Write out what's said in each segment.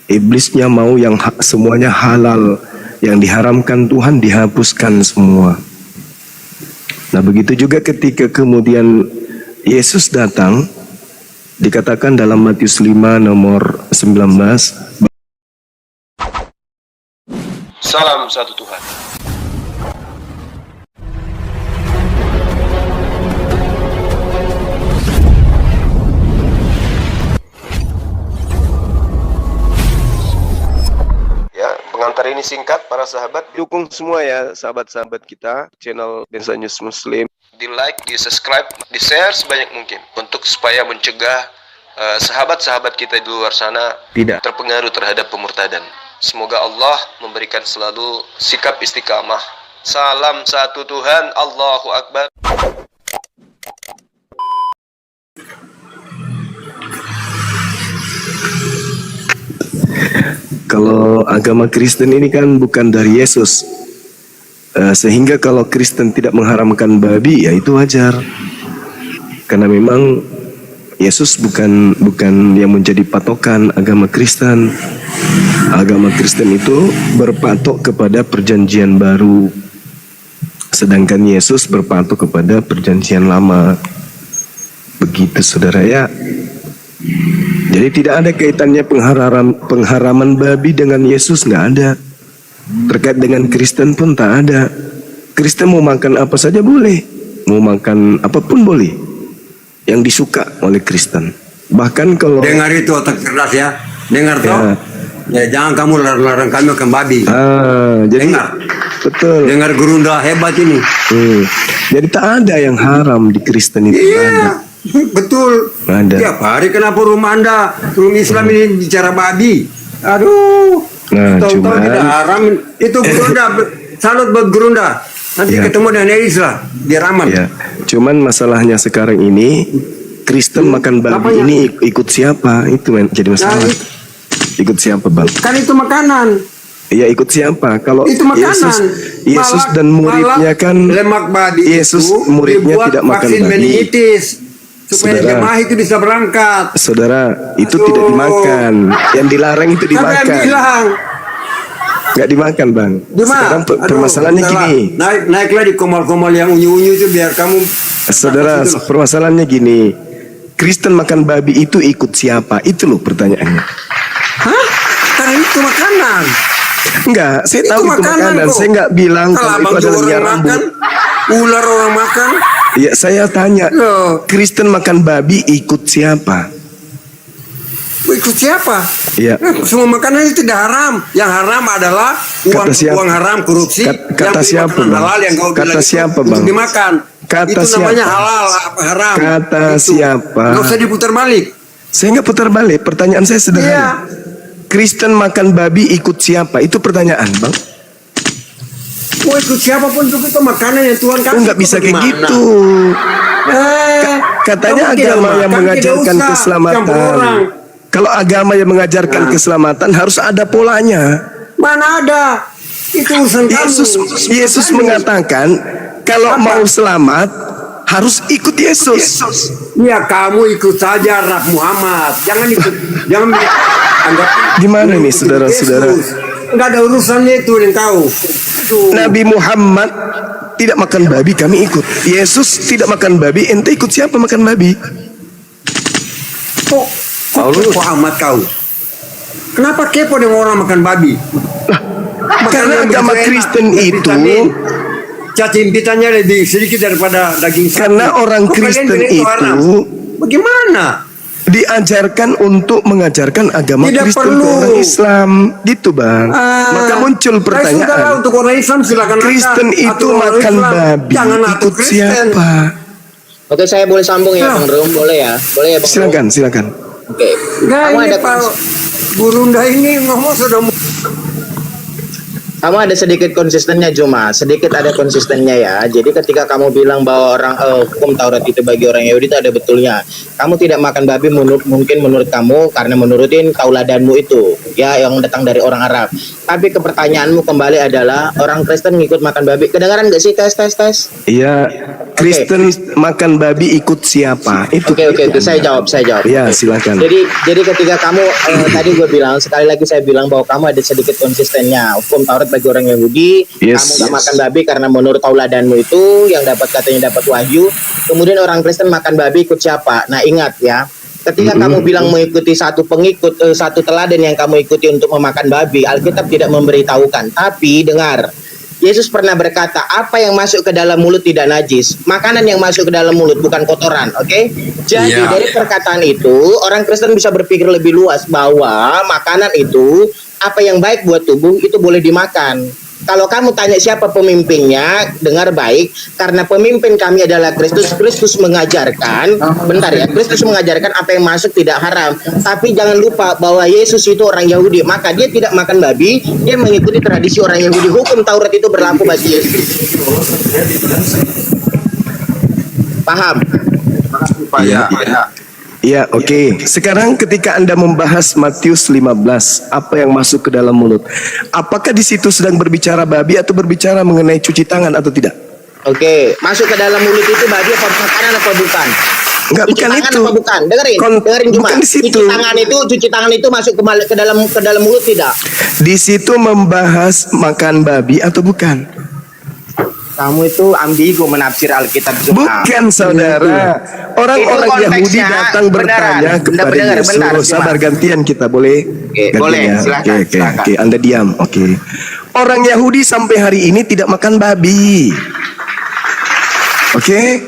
Iblisnya mau yang semuanya halal, yang diharamkan Tuhan dihapuskan semua. Nah, begitu juga ketika kemudian Yesus datang, dikatakan dalam Matius 5 nomor 19, salam satu Tuhan. Pengantar ini singkat, para sahabat. Dukung semua ya sahabat-sahabat kita, channel Densa News Muslim. Di like, di subscribe, di share sebanyak mungkin. Untuk supaya mencegah sahabat-sahabat kita di luar sana tidak terpengaruh terhadap pemurtadan. Semoga Allah memberikan selalu sikap istiqamah. Salam satu Tuhan, Allahu Akbar. kalau agama Kristen ini kan bukan dari Yesus, sehingga kalau Kristen tidak mengharamkan babi, ya itu wajar, karena memang Yesus bukan yang menjadi patokan agama Kristen. Agama Kristen itu berpatok kepada perjanjian baru, sedangkan Yesus berpatok kepada perjanjian lama. Begitu saudara ya. Jadi tidak ada kaitannya pengharaman babi dengan Yesus, nggak ada. Terkait dengan Kristen pun tak ada. Kristen mau makan apa saja boleh, mau makan apapun boleh, yang disuka oleh Kristen. Bahkan kalau dengar itu otak cerdas ya, dengar toh. Ya, jangan kamu larang kami makan babi. Jadi dengar, betul. Dengar gerunda hebat ini. Jadi tak ada yang haram di Kristen itu. Iya. Betul. Ada. Tiap hari kenapa rumah Anda, rumah Islam ini bicara babi? Aduh. Nah, Tahu-tahu tidak haram. Itu gerunda, salut buat gerunda. Nanti ketemu dengan Islam, biar aman. Ya. Cuman masalahnya sekarang ini, Kristen makan babi ini ikut siapa? Itu jadi masalah. Ikut siapa, Bang? Kan itu makanan. Iya, ikut siapa? Kalau itu makanan. Yesus dan muridnya kan lemak babi. Yesus muridnya tidak makan babi. Meningitis. Supaya jemaah itu bisa berangkat. Saudara, itu tidak dimakan. Yang dilarang itu dimakan. Nggak dimakan, Bang. Sekarang permasalahannya gini. Naiklah di komal-komal yang unyu-unyu itu biar kamu. Saudara, permasalahannya gini. Kristen makan babi itu ikut siapa? Itu loh pertanyaannya. Hah? Karena itu makanan. Enggak, saya tahu itu makanan. Saya nggak bilang kalau itu adalah minyak rambut. Ular orang makan. Ya, saya tanya, Kristen makan babi ikut siapa? Ikut siapa? Ya. Semua makanan itu tidak haram. Yang haram adalah uang haram, korupsi. Kata siapa, Bang? Halal yang kau kata siapa, Bang? Untuk dimakan. Kata itu siapa? Namanya halal, haram. Kata itu. Siapa? Nggak usah diputar balik. Saya nggak putar balik. Pertanyaan saya sederhana. Iya. Kristen makan babi ikut siapa? Itu pertanyaan, Bang. Mau ikut siapapun itu makanan yang Tuhan kasih. Nggak bisa kayak gitu. Katanya agama yang mengajarkan keselamatan. Kalau agama yang mengajarkan keselamatan harus ada polanya. Mana ada? Itu urusan Yesus mengatakan kalau mau selamat harus ikut Yesus. Ya kamu ikut saja Rab Muhammad. Jangan ikut. Jangan anggap. Gimana nih saudara-saudara? Enggak ada urusannya itu yang tahu. Nabi Muhammad tidak makan babi, kami ikut. Yesus tidak makan babi, ente ikut siapa makan babi? Kok amat kau? Kenapa kepo dengan orang makan babi? Karena agama Kristen itu cacing pitanya lebih sedikit daripada daging sapi. Karena orang Kristen itu bagaimana? Diajarkan untuk mengajarkan agama tidak Kristen perlu. ke orang Islam, gitu Bang. Maka muncul pertanyaan. Untuk orang Islam silakan. Kristen itu makan babi, ikut siapa? Oke, saya boleh sambung ya, Bang Rum, boleh ya, boleh ya, Bang. Silakan. Oke. Kamu ada Pak Burunda ini ngomong sudah. Kamu ada sedikit konsistennya, Juma. Sedikit ada konsistennya ya. Jadi ketika kamu bilang bahwa orang hukum Taurat itu bagi orang Yahudi itu ada betulnya. Kamu tidak makan babi mungkin menurut kamu karena menurutin tauladanmu itu, ya, yang datang dari orang Arab. Tapi ke pertanyaanmu kembali adalah orang Kristen ngikut makan babi. Kedengaran nggak sih? Tes. Iya, Kristen makan babi ikut siapa? Itu. Oke. Saya jawab. Ya, silakan. Jadi ketika kamu tadi gue bilang, sekali lagi saya bilang bahwa kamu ada sedikit konsistennya. Hukum Taurat bagi orang Yahudi, kamu gak makan babi karena menurut tauladanmu itu yang katanya dapat wahyu. Kemudian orang Kristen makan babi ikut siapa? Nah ingat ya, ketika kamu bilang mengikuti satu teladan yang kamu ikuti untuk memakan babi, Alkitab tidak memberitahukan. Tapi dengar, Yesus pernah berkata, apa yang masuk ke dalam mulut tidak najis. Makanan yang masuk ke dalam mulut bukan kotoran, oke? Jadi dari perkataan itu, orang Kristen bisa berpikir lebih luas bahwa makanan itu, apa yang baik buat tubuh itu boleh dimakan. Kalau kamu tanya siapa pemimpinnya, dengar baik, karena pemimpin kami adalah Kristus. Kristus mengajarkan, Kristus mengajarkan apa yang masuk tidak haram. Tapi jangan lupa bahwa Yesus itu orang Yahudi, maka dia tidak makan babi, dia mengikuti tradisi orang Yahudi. Hukum Taurat itu berlaku bagi Yesus. Paham? Iya, oke. Sekarang ketika Anda membahas Matius 15, apa yang masuk ke dalam mulut? Apakah di situ sedang berbicara babi atau berbicara mengenai cuci tangan atau tidak? Oke, masuk ke dalam mulut itu babi apa makanan apa bukan? Enggak, bukan itu. Apa bukan? Dengerin cuma. Bukan di situ. Cuci tangan itu masuk ke dalam mulut tidak? Di situ membahas makan babi atau bukan? Kamu itu ambigu menafsir Alkitab Juma. Bukan, saudara. Orang-orang Yahudi datang bertanya kepada Yesus. Sabar, gantian kita boleh? Boleh, silakan. Oke, Anda diam. Oke. Orang Yahudi sampai hari ini tidak makan babi. Oke.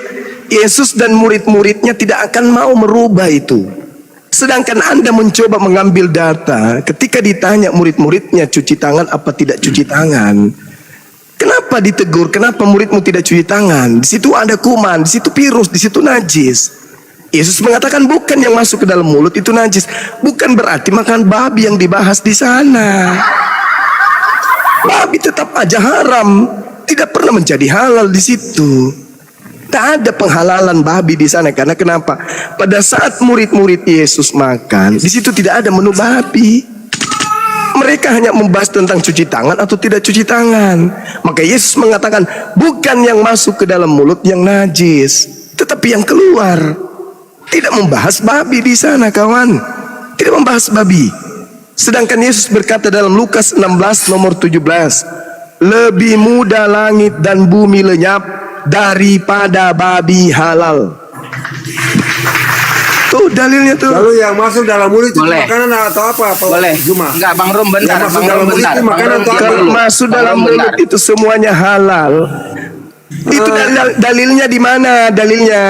Yesus dan murid-muridnya tidak akan mau merubah itu. Sedangkan Anda mencoba mengambil data ketika ditanya murid-muridnya cuci tangan apa tidak cuci tangan. Kenapa ditegur? Kenapa muridmu tidak cuci tangan? Di situ ada kuman, di situ virus, di situ najis. Yesus mengatakan bukan yang masuk ke dalam mulut itu najis. Bukan berarti makan babi yang dibahas di sana. Babi tetap aja haram, tidak pernah menjadi halal di situ. Tak ada penghalalan babi di sana. Karena kenapa? Pada saat murid-murid Yesus makan, di situ tidak ada menu babi. Mereka hanya membahas tentang cuci tangan atau tidak cuci tangan. Maka Yesus mengatakan bukan yang masuk ke dalam mulut yang najis, tetapi yang keluar. Tidak membahas babi di sana, kawan. Tidak membahas babi. Sedangkan Yesus berkata dalam Lukas 16 nomor 17, lebih mudah langit dan bumi lenyap daripada babi halal. Tuh dalilnya tuh. Lalu yang masuk dalam mulut itu Boleh. makanan atau apa? Boleh. Cuma. Enggak, Bang Rom bentar. Yang masuk Bang dalam Rom mulut bentar. itu makanan atau apa? Kalau masuk dalam mulut itu semuanya halal. Itu dalilnya di mana? Dalilnya.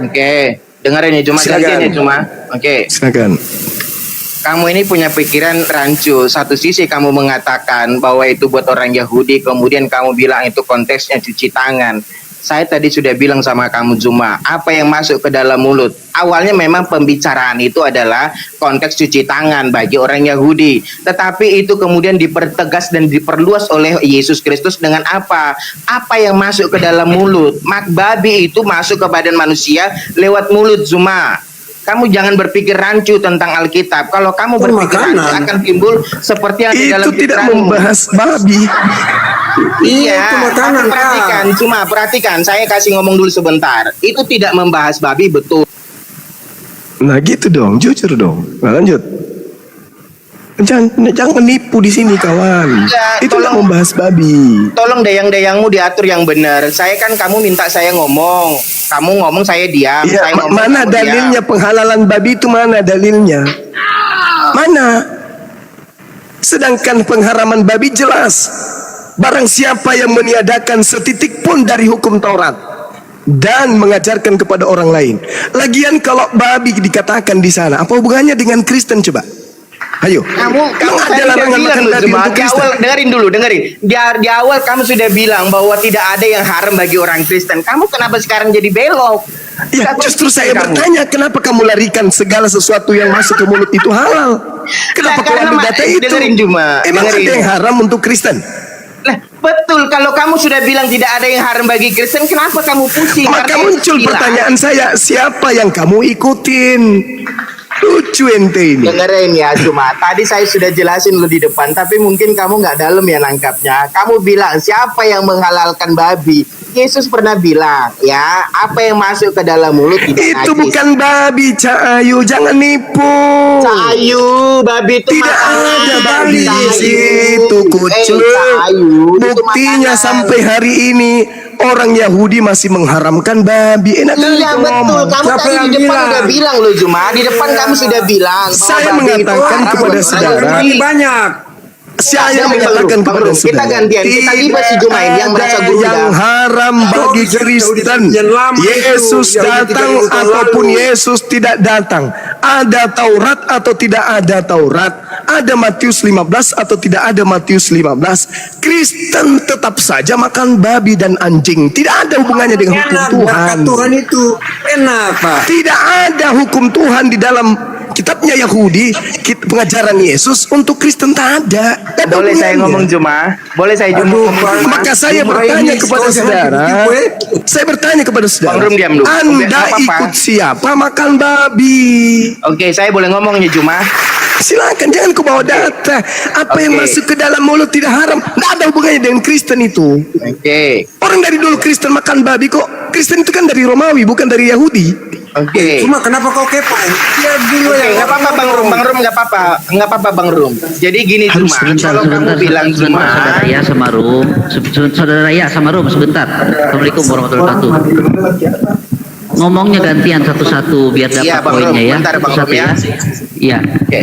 Oke, dengerin ya cuma gantian ya cuma. Oke. Silakan. Kamu ini punya pikiran rancu. Satu sisi kamu mengatakan bahwa itu buat orang Yahudi, kemudian kamu bilang itu konteksnya cuci tangan. Saya tadi sudah bilang sama kamu Zuma, apa yang masuk ke dalam mulut? Awalnya memang pembicaraan itu adalah konteks cuci tangan bagi orang Yahudi. Tetapi itu kemudian dipertegas dan diperluas oleh Yesus Kristus dengan apa? Apa yang masuk ke dalam mulut? Babi itu masuk ke badan manusia lewat mulut Zuma. Kamu jangan berpikir rancu tentang Alkitab. Kalau kamu berpikir rancu akan timbul seperti yang di dalam Itu tidak pikiranmu. membahas babi. Iya, itu makanan, perhatikan. Saya kasih ngomong dulu sebentar. Itu tidak membahas babi, betul. Nah gitu dong, jujur dong. Nah, lanjut. Jangan menipu di sini, kawan. Ya, Itu tidak tolong. membahas babi. Tolong dayang-dayangmu diatur yang benar. Saya kan kamu minta saya ngomong. Kamu ngomong saya diam. Ya, Saya ngomong, mana kamu dalilnya diam. penghalalan babi itu mana dalilnya? Mana? Sedangkan pengharaman babi jelas. Barang siapa yang meniadakan setitik pun dari hukum Taurat dan mengajarkan kepada orang lain. Lagian kalau babi dikatakan di sana, apa hubungannya dengan Kristen coba? Ayo. Kamu Emang ada tadi larangan bilang makan loh, babi Zuma. untuk Di Kristen? awal dengerin. Di awal kamu sudah bilang bahwa tidak ada yang haram bagi orang Kristen. Kamu kenapa sekarang jadi belok? Ya, justru saya bertanya, kenapa kamu larikan segala sesuatu yang masuk ke mulut itu halal? Kenapa kau karena ambil data itu? dengerin, Juma. Emang Dengerin. ada yang haram untuk Kristen? Nah, betul. Kalau kamu sudah bilang tidak ada yang haram bagi Kristen, kenapa kamu pusing? Maka Karena muncul bilang, pertanyaan saya, siapa yang kamu ikutin? Lucu ente ini. Dengerin ya, cuma tadi saya sudah jelasin lu di depan, tapi mungkin kamu nggak dalam ya nangkapnya. Kamu bilang siapa yang menghalalkan babi? Yesus pernah bilang, ya, apa yang masuk ke dalam mulut tidak Itu najis. bukan babi, Cak Ayu, jangan nipu. Cahayu, babi itu Tidak makanan. ada babi di Cahayu. situ, kucing. Cahayu, itu Buktinya makanan. sampai hari ini orang Yahudi masih mengharamkan babi. Enak kali Iya kau betul, ngomong. kamu Siapa tadi yang di depan bilang? udah bilang loh Juma, di depan kamu sudah bilang bahwa Saya babi itu mengatakan haram kepada buat orang saudara, Yahudi. Ini banyak. Saya Bang mengatakan Rum, kepada kita saudara, gantian, kita tiba si Jumain yang merasa ada guru yang dah. haram bagi Yahudi- Kristen. Yang lama itu, Yesus Yahudi datang 30 tahun ataupun lalu. Yesus tidak datang. Ada Taurat atau tidak ada Taurat. Ada Matius 15 atau tidak ada Matius 15. Kristen tetap saja makan babi dan anjing. Tidak ada hubungannya dengan hukum Enak, Tuhan. berkat Tuhan itu enak, Pak. Tidak ada hukum Tuhan di dalam kitabnya Yahudi, pengajaran Yesus untuk Kristen tak ada. Tak ada Boleh saya hubungannya. ngomong Juma? Boleh saya Aduh, ngomong Pak. Juma? Maka saya Jumlah bertanya ini kepada saudara saudara, ditipu, saya bertanya kepada saudara, Bang Rum, diam dulu. Anda Nggak apa-apa. ikut siapa makan babi? Oke, saya boleh ngomongnya Juma? Silakan, jangan kau bawa data. Apa yang Oke. masuk ke dalam mulut tidak haram. Tidak ada hubungannya dengan Kristen itu. Oke. Orang dari dulu Kristen makan babi kok. Kristen itu kan dari Romawi, bukan dari Yahudi. Oke. Cuma kenapa kau kepoin? Dia dulu Oke, yang nggak apa-apa Bang Rum, nggak apa-apa Bang Rum. Jadi gini Harus Juma, sebentar, kalau kamu sebentar, bilang sebentar, Juma, saudara ya sama Rum, saudara ya sama Rum sebentar. Assalamualaikum warahmatullahi wabarakatuh. Ngomongnya gantian satu-satu biar dapat Iya, Bang poinnya Rum, ya. bentar, Bang Satu-satu Rum, ya. Iya. oke.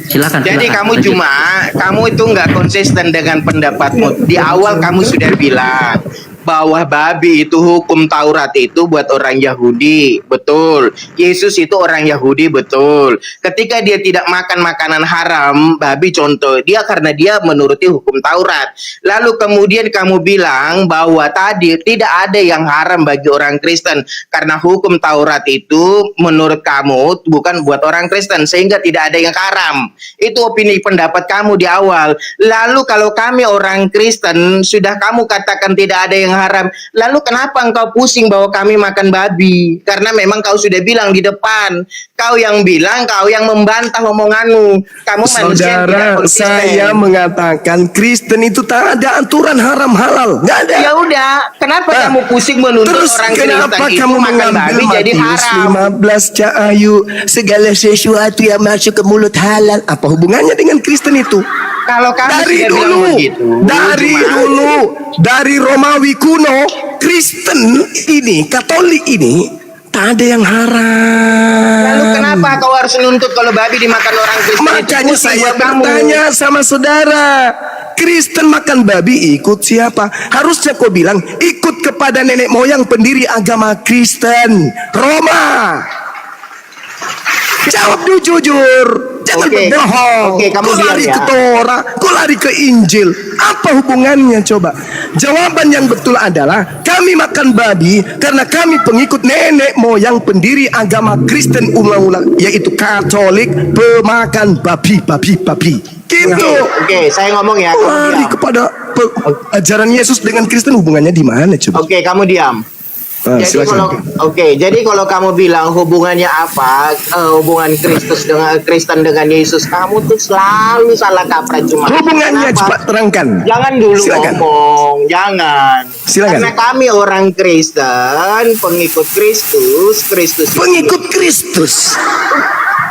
Silakan. Jadi silakan. kamu Lanjut. Juma, kamu itu nggak konsisten dengan pendapatmu. Di awal kamu sudah bilang bahwa babi itu hukum Taurat itu buat orang Yahudi, betul. Yesus itu orang Yahudi, betul. Ketika dia tidak makan makanan haram, babi contoh, dia karena dia menuruti hukum Taurat. Lalu kemudian kamu bilang bahwa tadi tidak ada yang haram bagi orang Kristen karena hukum Taurat itu menurut kamu bukan buat orang Kristen sehingga tidak ada yang haram. Itu opini pendapat kamu di awal. Lalu kalau kami orang Kristen sudah kamu katakan tidak ada yang haram, lalu kenapa engkau pusing bahwa kami makan babi? Karena memang kau sudah bilang di depan, kau yang bilang, kau yang membantah omonganmu. Kamu manusia yang tidak Saudara, konsisten. saya mengatakan Kristen itu tak ada aturan haram halal. Nggak ada. Ya udah, kenapa Nah, kamu pusing menuntut Terus orang kenapa Kristen itu kamu makan mengambil babi jadi Matius haram? 15 Cak Ayu, segala sesuatu yang masuk ke mulut halal. Apa hubungannya dengan Kristen itu? Kalau kamu Dari sudah bilang dulu, begitu, dari Romawi kuno, Kristen ini, Katolik ini, tak ada yang haram. Lalu kenapa kau harus nuntut kalau babi dimakan orang Kristen? Makanya Itu pusing saya buat kamu. bertanya sama saudara, Kristen makan babi ikut siapa? Harusnya kau bilang ikut kepada nenek moyang pendiri agama Kristen, Roma. Jawab jujur, jangan Oke. berbohong. Oke, kamu Kau diam lari ya. ke Torah, kau lari ke Injil. Apa hubungannya coba? Jawaban yang betul adalah kami makan babi karena kami pengikut nenek moyang pendiri agama Kristen ulang-ulang, yaitu Katolik, pemakan babi. Gitu. Oke, saya ngomong ya. Kau Kamu lari diam. kepada ajaran Yesus dengan Kristen, hubungannya di mana coba? Oke, kamu diam. Jadi kalau kamu bilang hubungannya apa, hubungan Kristen dengan Yesus, kamu tuh selalu salah kaprah cuma. Hubungannya Kenapa? cepat terangkan. Jangan dulu Silakan. ngomong, jangan. Silakan. Karena kami orang Kristen, pengikut Kristus. Pengikut Kristus.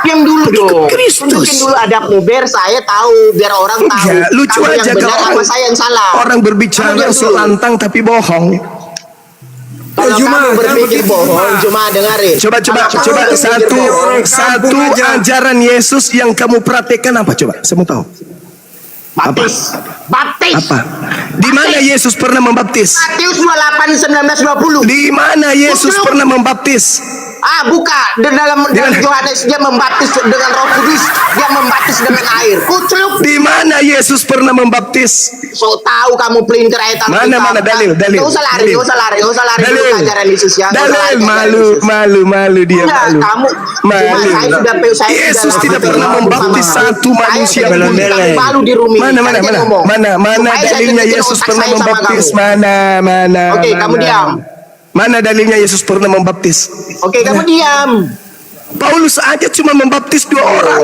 Diam dulu Pengikut dong. Kristus. Tunjukin dulu adabmu biar saya tahu, biar orang tahu. Enggak, lucu kamu aja yang benar kalau apa saya yang salah. orang berbicara Kamu diam dulu. selantang tapi bohong. Kalau Juma, kamu berpikir jangan begitu, bohong, Juma. cuma dengerin. Coba Kalau kamu berpikir satu bohong, satu kampung aja. ajaran Yesus yang kamu praktekkan apa coba? Saya mau tahu. baptis. Apa? Di mana Yesus pernah membaptis? Matius 28:19-20. Di mana Yesus Betul. pernah membaptis? Buka. Dalam Yohanes dia membaptis dengan Roh Kudus, dia membaptis dengan air. Kucluk. Di mana Yesus pernah membaptis? So tahu kamu pelintir ayat Alkitab. Mana dalil? Nggak usah lari dulu ke ajaran Yesus ya. Nggak usah lari Dalil, ke ajaran Yesus. malu dia Enggak, malu. kamu Malu. saya Yesus sudah tidak pernah membaptis satu manusia pun. malu di Rumi. Mana Supaya saya dalilnya tunjukin Yesus otak pernah saya sama membaptis? kamu. Mana? Oke, kamu diam. Mana dalilnya Yesus pernah membaptis? Oke, kamu diam. Paulus aja cuma membaptis 2 orang.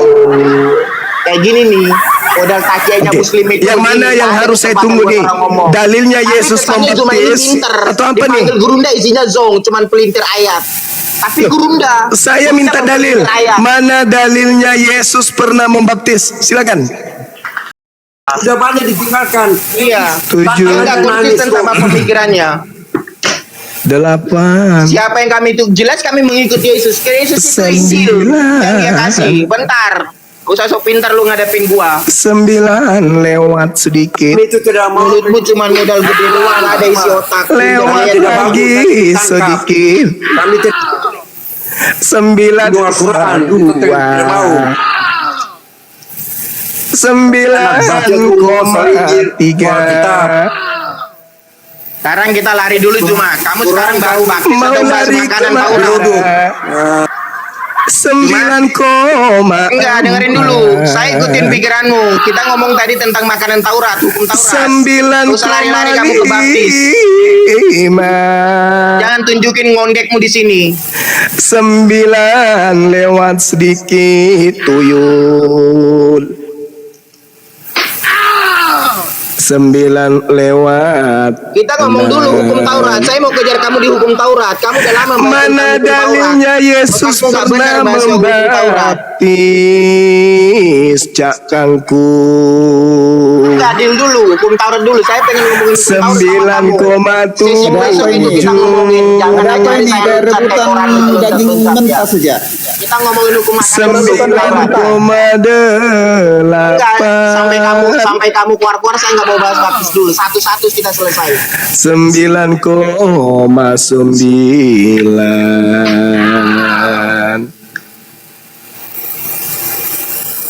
Kayak gini nih, modal takianya Oke. muslim itu. Yang mana gini, yang ada harus saya kesempatan tunggu buat nih? orang ngomong. Dalilnya Tapi Yesus kesannya cuma ini membaptis pinter. atau apa nih? Dipanggil gurunda isinya zong, cuman pelintir ayat. Tapi gurunda. Saya bisa minta dalil. mempelintir ayat. Mana dalilnya Yesus pernah membaptis? Silakan. Sudah banyak ditinggalkan. Iya. 7, Enggak konsisten sama pemikirannya. 8, Siapa yang kami itu jelas kami mengikuti Yesus. Yesus itu Injil yang dia kasih. Bentar. Gak usah sok pintar lu ngadepin gua. 9 lewat sedikit. Kami itu tidak mau. Mulutmu cuma modal gede doang, ada isi otak. Lewat tidak lagi bagus, sedikit. Kami tidak 9 Doa Quran, itu tidak mau. 9,3. Sekarang kita lari dulu cuma. Kamu sekarang baru baptis Mau atau bahas lari makanan kemana? Taurat? 9, Enggak, dengerin dulu. Saya ikutin pikiranmu. Kita ngomong tadi tentang makanan Taurat, hukum Taurat. 9, Gak usah lari-lari kamu ke baptis. Jangan tunjukin ngondekmu di sini. 9 lewat sedikit tuyul. 9 lewat. Kita ngomong dulu hukum Taurat. Saya mau kejar kamu di hukum Taurat. Kamu udah lama Mana hukum Taurat. dalilnya Yesus Otakmu nggak benar pernah bahas hukum Taurat. membaptis cak kangku? Enggak, adil dulu, hukum Taurat dulu. Saya pengen ngomongin hukum Taurat sama kamu. Sesi besok itu kita ngomongin. Jangan Ada aja ini kayak rebutan daging mentah saja. Kita ngomongin hukum makanan dulu. hukum Taurat. 9,8. Enggak, sampai kamu keluar-keluar saya nggak mau bahas baptis dulu. Satu-satu kita selesai. 9,9.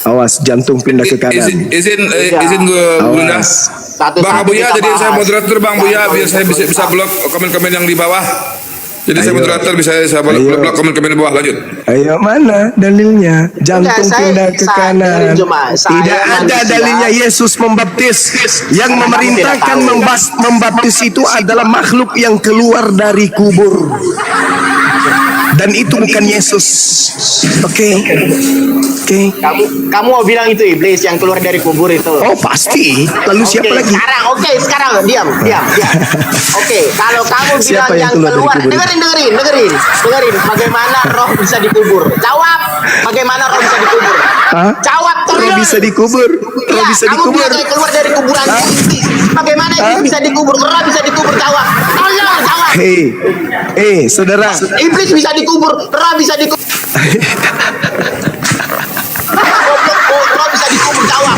Awas jantung pindah ke kanan. Izin gue Bunda. Satu-satu Bang Abuya, kita jadi saya bahas. moderator Bang Buya, biar saya bisa blok komen-komen yang di bawah. Jadi saya Ayo. moderator, bisa saya Ayo. blok komen-komen di bawah. Lanjut. Ayo mana dalilnya? Jantung Enggak, saya- pindah ke saya- kanan. dengerin cuma, saya Tidak ada manusia. dalilnya Yesus membaptis. Yang Karena memerintahkan kamu tidak tahu. membaptis itu adalah makhluk yang keluar dari kubur. Dan itu bukan Yesus. Oke. Kamu mau bilang itu iblis yang keluar dari kubur itu? Oh pasti. Lalu siapa Oke, lagi? sekarang diam. Oke, kalau kamu Siapa bilang yang yang keluar dari keluar, kubur? dengerin. Bagaimana roh bisa dikubur? Jawab. Bagaimana roh bisa dikubur? Hah? Jawab. Roh bisa dikubur. Roh Iya, bisa kamu dikubur. bilang kayak keluar dari kuburan iblis. Bagaimana iblis bisa dikubur? Roh bisa dikubur? Jawab. Tolong jawab. Hei, saudara. Iblis bisa dikubur, roh bisa dikubur. Roh bisa dikubur, jawab.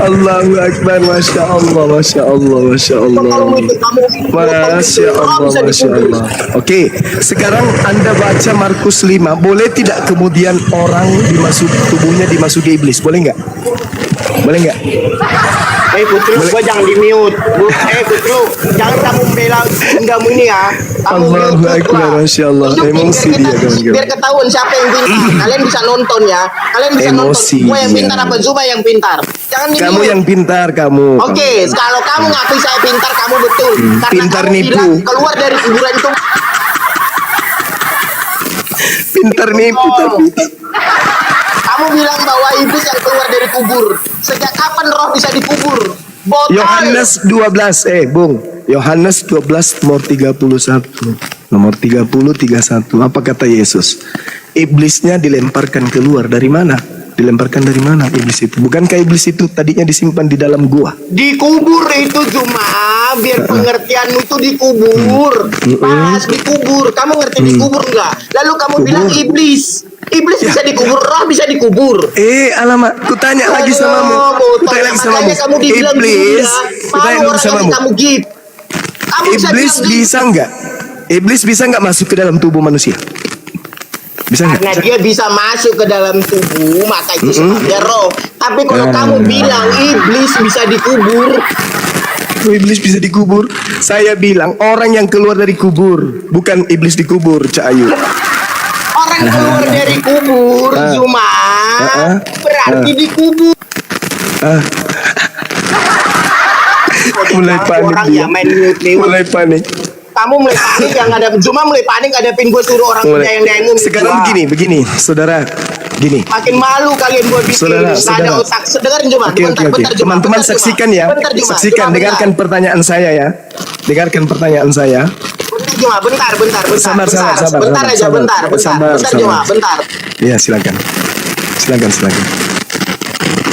Allahu Akbar, Masya Allah, Masya Allah, Masya Allah. Kalau itu kamu Masya roh Allah, bisa Masya dikubur. Allah. Oke, sekarang Anda baca Markus 5. Boleh tidak kemudian orang tubuhnya dimasuki iblis? Boleh nggak? Boleh nggak? Putri, gua jangan di mute. Putri, jangan kamu bilang enggakmu ini ya. Kamu Allahu mute Akbar, gua. Masya Allah. Tunjukin Emosi biar dia, kawan-kawan. biar ketahuan siapa yang pintar. Kalian bisa nonton ya. Kalian bisa Emosi nonton. Gua yang dia. pintar apa Zuba yang pintar? Jangan di Kamu mute. yang pintar, kamu. Oke, kalau kamu ngakui saya pintar, kamu betul. Karena pintar kamu nipu. bilang keluar dari kuburan itu. Pintar nipu tapi. Kamu bilang bahwa iblis yang keluar dari kubur. Sejak kapan roh bisa dikubur? Botol. Yohanes 12, Bung. Yohanes 12 nomor 31. Nomor 31. Apa kata Yesus? Iblisnya dilemparkan keluar dari mana? Dilemparkan dari mana iblis itu? Bukankah iblis itu tadinya disimpan di dalam gua? Dikubur itu cuma biar pengertianmu itu dikubur. Pas dikubur, kamu ngerti dikubur enggak? Lalu kamu bilang iblis. Iblis bisa dikubur, roh bisa dikubur. Alamak, kutanya lagi samamu. Kutanya lagi samamu. Makanya kamu dibilang Iblis, gila. kutanya Mau lagi orang samamu. kasih kamu gift. Kamu Iblis bilang gift. bisa nggak? Iblis bisa nggak masuk ke dalam tubuh manusia? Bisa nggak? Karena dia bisa masuk ke dalam tubuh, maka itu sebabnya roh. Tapi kalau kamu bilang iblis bisa dikubur, Iblis bisa dikubur. Saya bilang orang yang keluar dari kubur, bukan iblis dikubur, Cak Ayu. orang keluar dari kubur cuma berarti dikubur. Mulai panik Orang dia. ya main mute nih. Mulai panik. Kamu mulai panik yang ada cuma mulai panik ngadepin gue suruh orang punya yang dengin. Sekarang begini, saudara, gini. Makin malu kalian buat bikin. Saudara. Ada otak. Dengerin cuma. Oke. Teman-teman saksikan ya. Saksikan, dengarkan pertanyaan saya ya. Dengarkan pertanyaan saya. Bentar. Sabar. Bentar, Juma, bentar. Iya, silakan.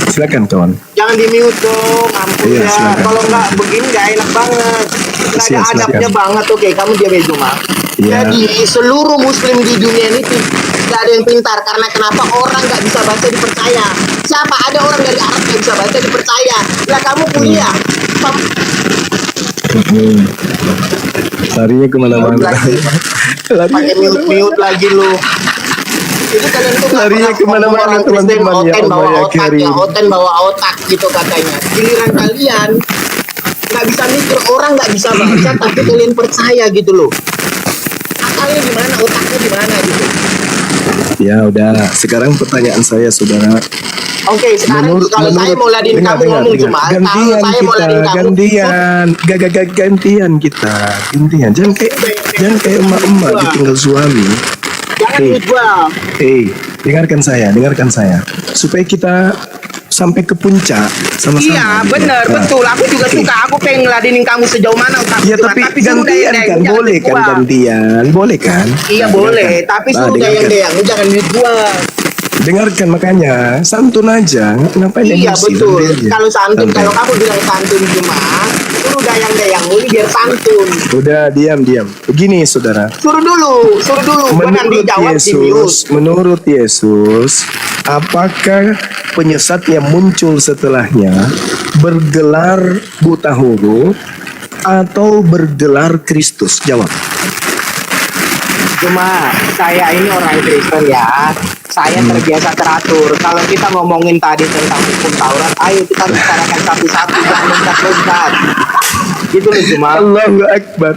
Silakan kawan. Jangan di mute dong, ampun Iya, ya. silakan. Kalau nggak begini nggak enak banget. Nggak ada Silakan. adabnya banget. Oke, kamu diam ya Juma. Iya. Jadi seluruh muslim di dunia ini tidak ada yang pintar. Karena kenapa? Orang nggak bisa baca dipercaya. Siapa? Ada orang dari Arab nggak bisa baca dipercaya. Lah kamu kuliah. Larinya kemana-mana. Pakai mute lagi lu. Jadi kalian tuh nggak Larinya pernah kemana-mana, ngomong orang Kristen, teman-teman, ya Oten Allah, bawa ya otak, Karim. ya Oten bawa otak gitu katanya. Giliran kalian nggak bisa mikir, orang nggak bisa baca, tapi kalian percaya gitu loh. Akalnya di mana, otaknya di mana gitu. Ya udah, sekarang pertanyaan saya, saudara. Oke, sekarang kalau saya mau ladin kamu ngomong cuma, kalau gantian saya mau ladin kita, kamu, gantian kita, gantian. Jangan kayak emak-emak ditinggal suami. jangan mute gua. Dengarkan saya, supaya kita sampai ke puncak sama-sama. Iya, bener, betul. Aku juga suka. Aku pengen ngeladinin kamu sejauh mana otak. Ya tapi gantian kan, boleh kan gantian, boleh kan? Iya boleh, tapi suruh dayang-dayang, jangan mute gua. Dengarkan makanya, santun aja, ngapain Iya emosi? betul. Santai aja. Kalau santun, Santai. kalau kamu bilang santun cuma suruh dayang-dayang ini biar santun. Udah diam. Begini saudara, Suruh dulu. Gua nanti jawab di mute. menurut Yesus, apakah penyesat yang muncul setelahnya bergelar buta huruf atau bergelar Kristus? Jawab. Cuma saya ini orang Kristen ya. Saya terbiasa teratur. Kalau kita ngomongin tadi tentang hukum Taurat, ayo kita bicarakan satu-satu, jangan loncat-loncat. Gitu loh cuma. Allahu Akbar.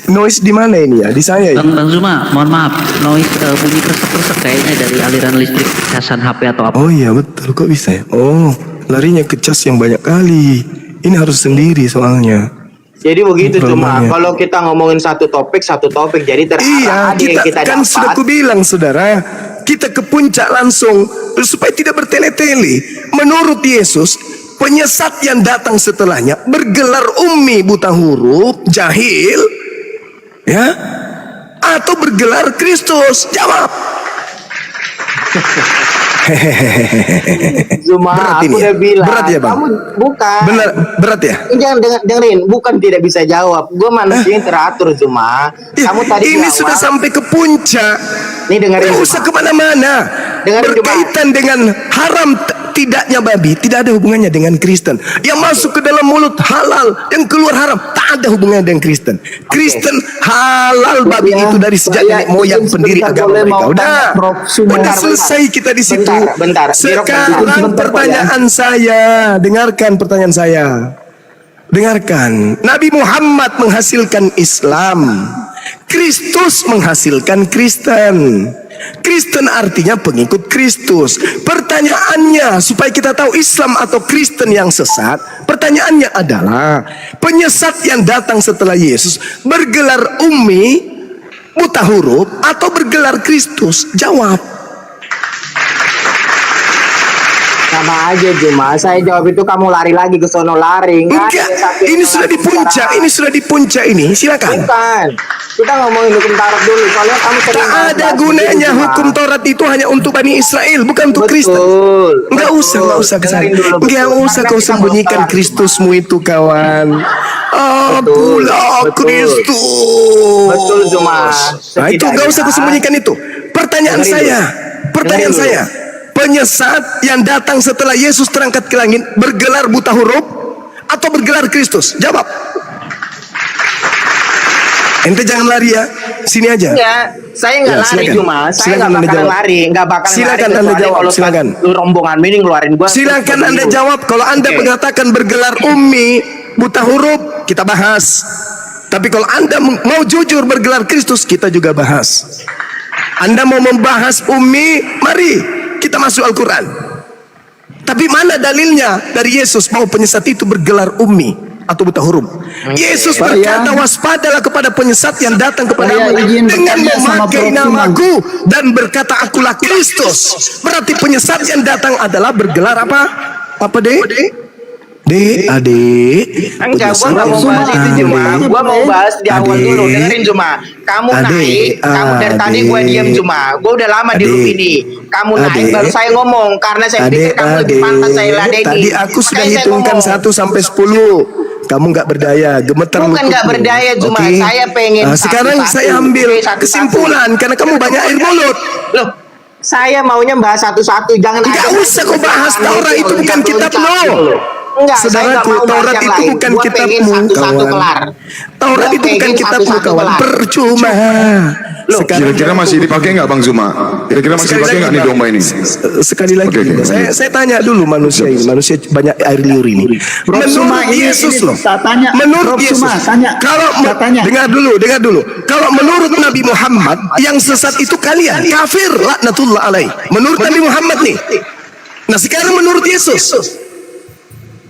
Noise di mana ini ya? Di saya ya? Bang Zuma, mohon maaf, noise bunyi kresek-kresek kayaknya dari aliran listrik casan HP atau apa. Oh iya betul, kok bisa ya? Oh, larinya ke cas yang banyak kali. Ini harus sendiri soalnya. Jadi begitu cuma. Problemnya. Kalau kita ngomongin satu topik. Jadi terarah Iya, ada yang kita kan dapat. sudah kubilang saudara, kita ke puncak langsung supaya tidak bertele-tele. Menurut Yesus, penyesat yang datang setelahnya bergelar ummi buta huruf, jahil, ya, atau bergelar Kristus. Jawab. Cuma Berat aku ini ya? udah bilang. Berat ya, Bang? Kamu bukan. Benar, berat ya? Jangan dengerin, bukan tidak bisa jawab. Gue manusia yang teratur cuma. Kamu tadi Ini di awal, sudah sampai ke puncak. Nih dengerin. Nggak usah kemana-mana. Dengerin, Berkaitan dengan haram tidaknya babi, tidak ada hubungannya dengan Kristen. Yang masuk ke dalam mulut halal, yang keluar haram, tak ada hubungannya dengan Kristen. Kristen halal babi itu dari sejak nenek moyang pendiri agama mereka. Udah selesai kita di situ. Bentar. Sekarang pertanyaan saya, dengarkan pertanyaan saya. Dengarkan, Nabi Muhammad menghasilkan Islam, Kristus menghasilkan Kristen. Kristen artinya pengikut Kristus. Pertanyaannya supaya kita tahu Islam atau Kristen yang sesat, pertanyaannya adalah penyesat yang datang setelah Yesus bergelar ummi buta huruf atau bergelar Kristus? Jawab. Sama aja cuma. Saya jawab itu kamu lari lagi ke sono lari. Enggak, ini sudah di puncak, ini sudah di puncak ini. Silakan. Bukan. Kita ngomongin hukum Taurat dulu. Soalnya kamu sering Tak ada gunanya hukum Taurat itu hanya untuk Bani Israel, bukan untuk Kristen. Enggak usah ke sana. Enggak usah kau sembunyikan Kristusmu itu, kawan. Akulah Kristus. Betul cuma. Nah itu enggak usah kau sembunyikan itu. Pertanyaan saya, penyesat yang datang setelah Yesus terangkat ke langit bergelar buta huruf atau bergelar Kristus? Jawab. Ente jangan lari ya, sini aja. Ya, saya nggak Ya, lari silakan. cuma. Saya Silakan nggak Anda bakal jawab. lari, nggak bakal Silakan lari. Anda kecuali jawab, kalau silakan. lu rombongan ini ngeluarin gua. Silakan Anda jawab. Kalau Anda Oke. mengatakan bergelar ummi buta huruf, kita bahas. Tapi kalau Anda mau jujur bergelar Kristus, kita juga bahas. Anda mau membahas ummi, mari kita masuk Al-Quran. Tapi mana dalilnya dari Yesus bahwa penyesat itu bergelar ummi? atau buta huruf. Yesus Pak, berkata, ya. waspadalah kepada penyesat yang datang kepadamu Saya izin dengan bertanya sama memakai Prof. namaku dan berkata akulah Kristus. Berarti penyesat yang datang adalah bergelar apa? Apa dek? Dek, adik. Enggak, gua nggak mau bahas itu Juma. Gua mau bahas di awal Adik. dulu. Dengerin Juma. Kamu Adik. naik, kamu dari tadi gua Adik. diam Juma. Gua udah lama di Adik. grup ini. Kamu naik Adik. baru saya ngomong karena saya pikir kamu lebih pantas saya ladeni. Tadi aku sudah Makanya saya hitungkan ngomong. 1 sampai 10. Kamu nggak berdaya, gemetar Bukan lututmu. nggak berdaya, Juma. Oke? Saya pengen Sekarang satu-satu. saya ambil Oke, satu-satu. kesimpulan karena kamu banyak air mulut. Loh, saya maunya bahas satu-satu. Jangan Nggak ada- usah kau bahas, Taurat itu bukan kitabmu. Enggak, saya nggak Saudaraku, mau bahas Taurat yang itu lain. bukan Gua pengen kitabmu, satu-satu kawan. kelar. Taurat Gua itu bukan pengen kitabmu, satu-satu kawan. kelar. Percuma. Kira-kira masih dipakai nggak Bang Zuma? Kira-kira masih Sekali dipakai lagi, nggak nih Bang. domba ini? Sekali lagi, Oke, oke. saya tanya dulu manusia ini, manusia banyak air liur ini. Prof. Suma, Menurut ini- Yesus ini loh. saya tanya, Menurut Prof. Yesus. Suma, tanya. Kalau Saya tanya. dengar dulu. Kalau menurut Nabi Muhammad yang sesat itu kalian kafir laknatullah alaih. Menurut Nabi Muhammad nih. Nah sekarang menurut Yesus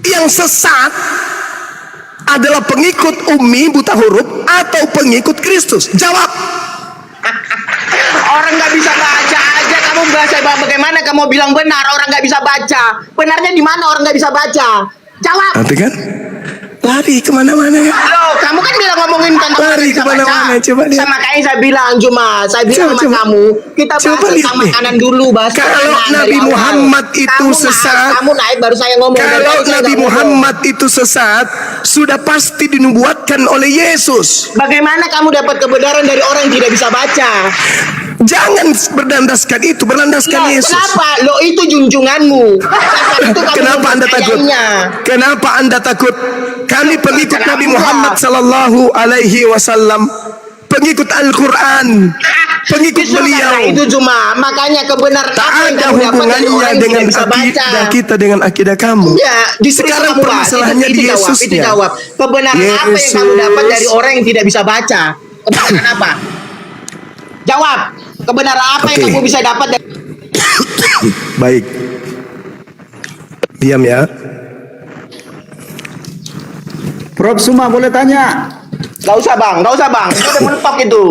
yang sesat adalah pengikut ummi buta huruf atau pengikut Kristus. Jawab. Orang nggak bisa baca aja kamu bahasa bagaimana kamu bilang benar orang nggak bisa baca. Benarnya di mana orang nggak bisa baca? Jawab. Nanti kan lari kemana-mana ya. Loh, kamu kan bilang ngomongin tentang orang Lari bisa kemana-mana, baca. coba lihat. Sama kayak saya bilang Juma, saya bilang sama Coba. kamu, kita bahas Coba lihat tentang nih. makanan dulu, bahas Kalau makanan Nabi dari awal. Muhammad itu Kamu naik, sesat. kamu naik baru saya ngomong. Dari Kalau tadi saya Nabi nggak ngomong. Muhammad itu sesat, sudah pasti dinubuatkan oleh Yesus. Bagaimana kamu dapat kebenaran dari orang yang tidak bisa baca? Jangan berlandaskan itu, berlandaskan Loh, Yesus. kenapa? Lo itu junjunganmu. Itu kamu Kenapa Anda takut? mempercayainya. Kenapa Anda takut? Kami pengikut Nabi Muhammad sallallahu alaihi wasallam, pengikut Al-Quran, pengikut Justru beliau. karena itu cuma makanya kebenaran Tak apa yang ada kamu dapat dari hubungannya orang yang dengan tidak bisa baca. akidah kita dengan akidah kamu. Ya, justru Sekarang kamu bahas. permasalahannya Itu di jawab, itu Yesusnya. jawab. Kebenaran apa yang Yesus. kamu dapat dari orang yang tidak bisa baca? Kebenaran apa? Jawab. Kebenaran apa yang Oke. kamu bisa dapat dari Baik. Diam ya. Prof. Suma boleh tanya? Gak usah bang, gak usah bang. Itu udah mentok itu.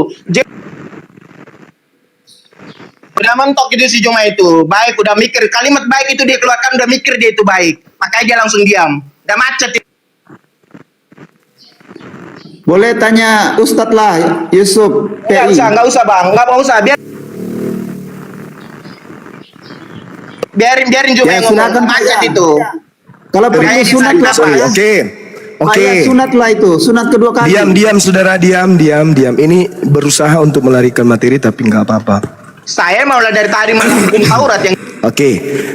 Udah mentok itu si Juma itu. Baik, udah mikir. Kalimat baik itu dia keluarkan, udah mikir dia itu baik. Makanya dia langsung diam. Udah macet itu. Boleh tanya Ustadz lah, Yusuf Nggak PI. usah, nggak usah bang, nggak usah. Biarin Juma Ya, yang ngomong. silakan, Macet Pak, ya. itu. Kalau perlu Kayak sunat di lah, sana, Pak, ya. Oke. Pak, Oke. ya, sunat lah itu, sunat kedua kali. Diam, saudara, diam. Ini berusaha untuk melarikan materi tapi nggak apa-apa. Saya malah dari tadi malah hukum Taurat yang Oke.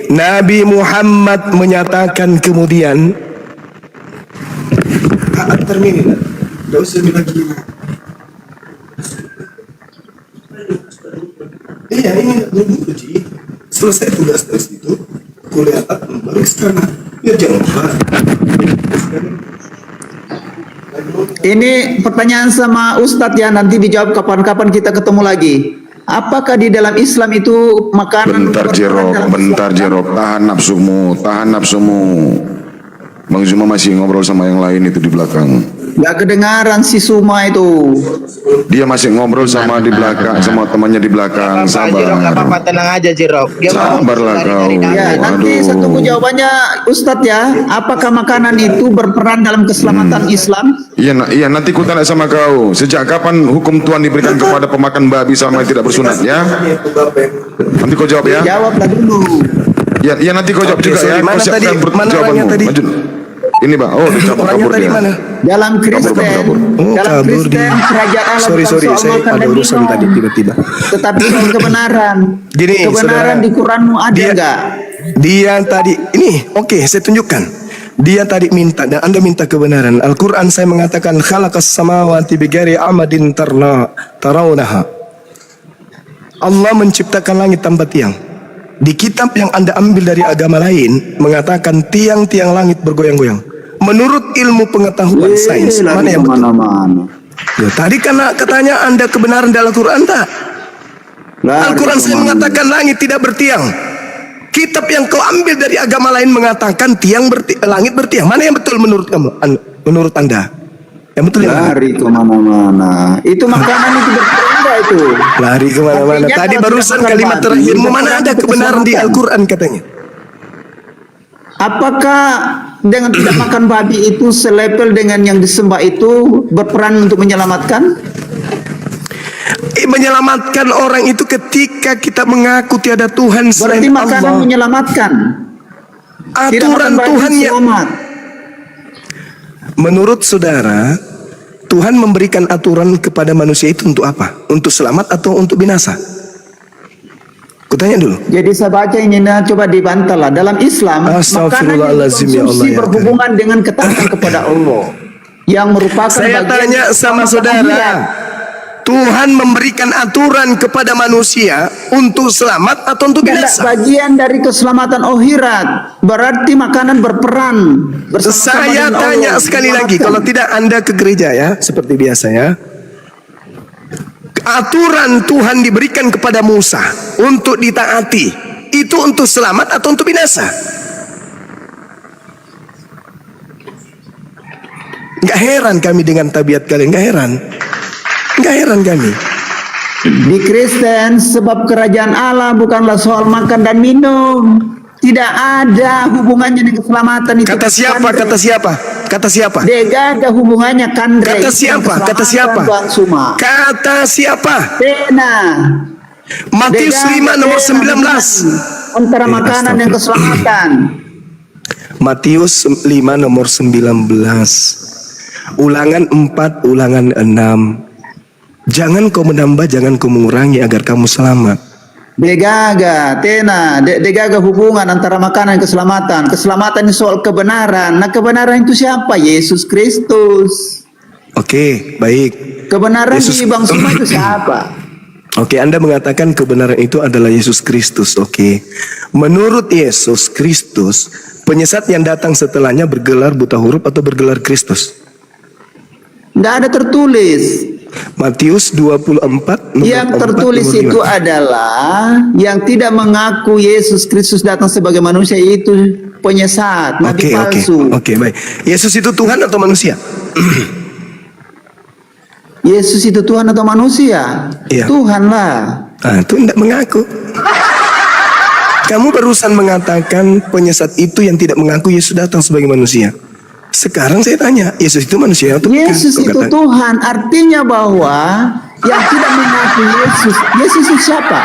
Nabi Muhammad menyatakan kemudian. Termin. Nggak usah lagi. Iya, ini dulu Ji. Selesai tugas tes itu, kuliah baru sekarang. Ya jangan lupa. Ini pertanyaan sama Ustadz ya, nanti dijawab kapan-kapan kita ketemu lagi. Apakah di dalam Islam itu makanan Bentar Jerok, tahan nafsumu. Bang Zuma masih ngobrol sama yang lain itu di belakang. Gak kedengaran si Suma itu. Dia masih ngobrol sama di belakang, sama temannya di belakang. Jirok, nggak apa-apa, Sabar. tenang aja Jirok. Dia mau Sabarlah dari kau. Ya, nanti Aduh. saya tunggu jawabannya Ustadz ya. Apakah makanan itu berperan dalam keselamatan Islam? Iya, nanti ku tanya sama kau. Sejak kapan hukum Tuhan diberikan kepada pemakan babi sama yang tidak bersunat ya? Nanti kau jawab ya. Jawablah dulu. Ya nanti kau jawab Oke, juga sorry, ya. mana Kau siapkan tadi? Mana jawabanmu. orangnya tadi? Maju. Ini Bang. Oh, Orangnya kabur tadi dia. mana? Dalam Kristen, kabur. Oh, dalam kabur Kristen dia. kerajaan Allah Sorry, bukan soal saya makan ada dan urusan minum. tadi tiba-tiba. Tetapi soal kebenaran. Gini, kebenaran saudara. di Quranmu ada Dia- enggak? Dia tadi ini oke, saya tunjukkan. Dia tadi minta dan Anda minta kebenaran. Al-Qur'an saya mengatakan khalaqas samawati bighairi amadin tarawunaha. Allah menciptakan langit tanpa tiang. Di kitab yang Anda ambil dari agama lain mengatakan tiang-tiang langit bergoyang-goyang. Menurut ilmu pengetahuan sains, mana yang betul? Mana-mana. Ya, tadi karena katanya Anda kebenaran dalam Al-Quran tak? Al-Quran saya mengatakan langit tidak bertiang. Kitab yang kau ambil dari agama lain mengatakan langit bertiang. Mana yang betul menurut kamu? menurut Anda? Yang betul ya? Lari kemana-mana. Itu makanan itu berpindah itu. Lari kemana-mana. Artinya Tadi kalau barusan tidak kalimat makan terakhirmu, babi, mana ada itu kebenaran di keselamatan. Al-Quran katanya? Apakah dengan tidak makan babi itu selepel dengan yang disembah itu berperan untuk menyelamatkan? Menyelamatkan orang itu ketika kita mengaku tiada Tuhan selain Berarti makanan Allah. menyelamatkan. Tidak Aturan makan babi Tuhannya. selamat. Menurut saudara, Tuhan memberikan aturan kepada manusia itu untuk apa? Untuk selamat atau untuk binasa? Kutanya dulu. Jadi saya baca ini, nah, coba dibantah lah. Dalam Islam, makanan yang Astagfirullahaladzim, ya Allah, dikonsumsi ya berhubungan dengan ketaatan kepada Allah. Yang merupakan Saya bagian tanya sama keselamatan saudara, akhirat. Tuhan memberikan aturan kepada manusia untuk selamat atau untuk Tidak binasa? bagian dari keselamatan akhirat. Berarti makanan berperan bersama-sama Saya dengan tanya Allah. sekali lagi, Menyelamatkan. kalau tidak Anda ke gereja ya, seperti biasa ya. Aturan Tuhan diberikan kepada Musa untuk ditaati. Itu untuk selamat atau untuk binasa? Gak heran kami dengan tabiat kalian, gak heran. Gak heran kami. Di Kristen, sebab kerajaan Allah bukanlah soal makan dan minum. Tidak ada hubungannya dengan keselamatan itu. Kata siapa? Kandre. Kata siapa? Kata siapa? Tidak ada hubungannya kandre. Kata siapa? Kata siapa? Bang Suma. Kata siapa? Pena. Matius Tidak 5 nomor ada hubungan 19. antara makanan dan keselamatan. Matius 5 nomor 19. Ulangan 4, ulangan 6. Jangan kau menambah, jangan kau mengurangi agar kamu selamat. Degaga, tena, degaga hubungan antara makanan dan keselamatan. Keselamatan itu soal kebenaran. Nah, kebenaran itu siapa? Yesus Kristus. Oke, baik. Kebenaran Yesus- di Bang Suma itu siapa? Oke, Anda mengatakan kebenaran itu adalah Yesus Kristus. Oke. Menurut Yesus Kristus, penyesat yang datang setelahnya bergelar buta huruf atau bergelar Kristus? Tidak ada tertulis. Matius 24 nomor Yang 4, tertulis nomor 5. itu adalah yang tidak mengaku Yesus Kristus datang sebagai manusia itu penyesat, nabi Oke, palsu. Oke, baik. Yesus itu Tuhan atau manusia? Yesus itu Tuhan atau manusia? Iya. Tuhan lah. Ah, itu tidak mengaku. Kamu barusan mengatakan penyesat itu yang tidak mengaku Yesus datang sebagai manusia. Sekarang saya tanya, Yesus itu manusia atau bukan? Yesus Kau itu kata- Tuhan, artinya bahwa yang tidak mengaku Yesus, Yesus itu siapa?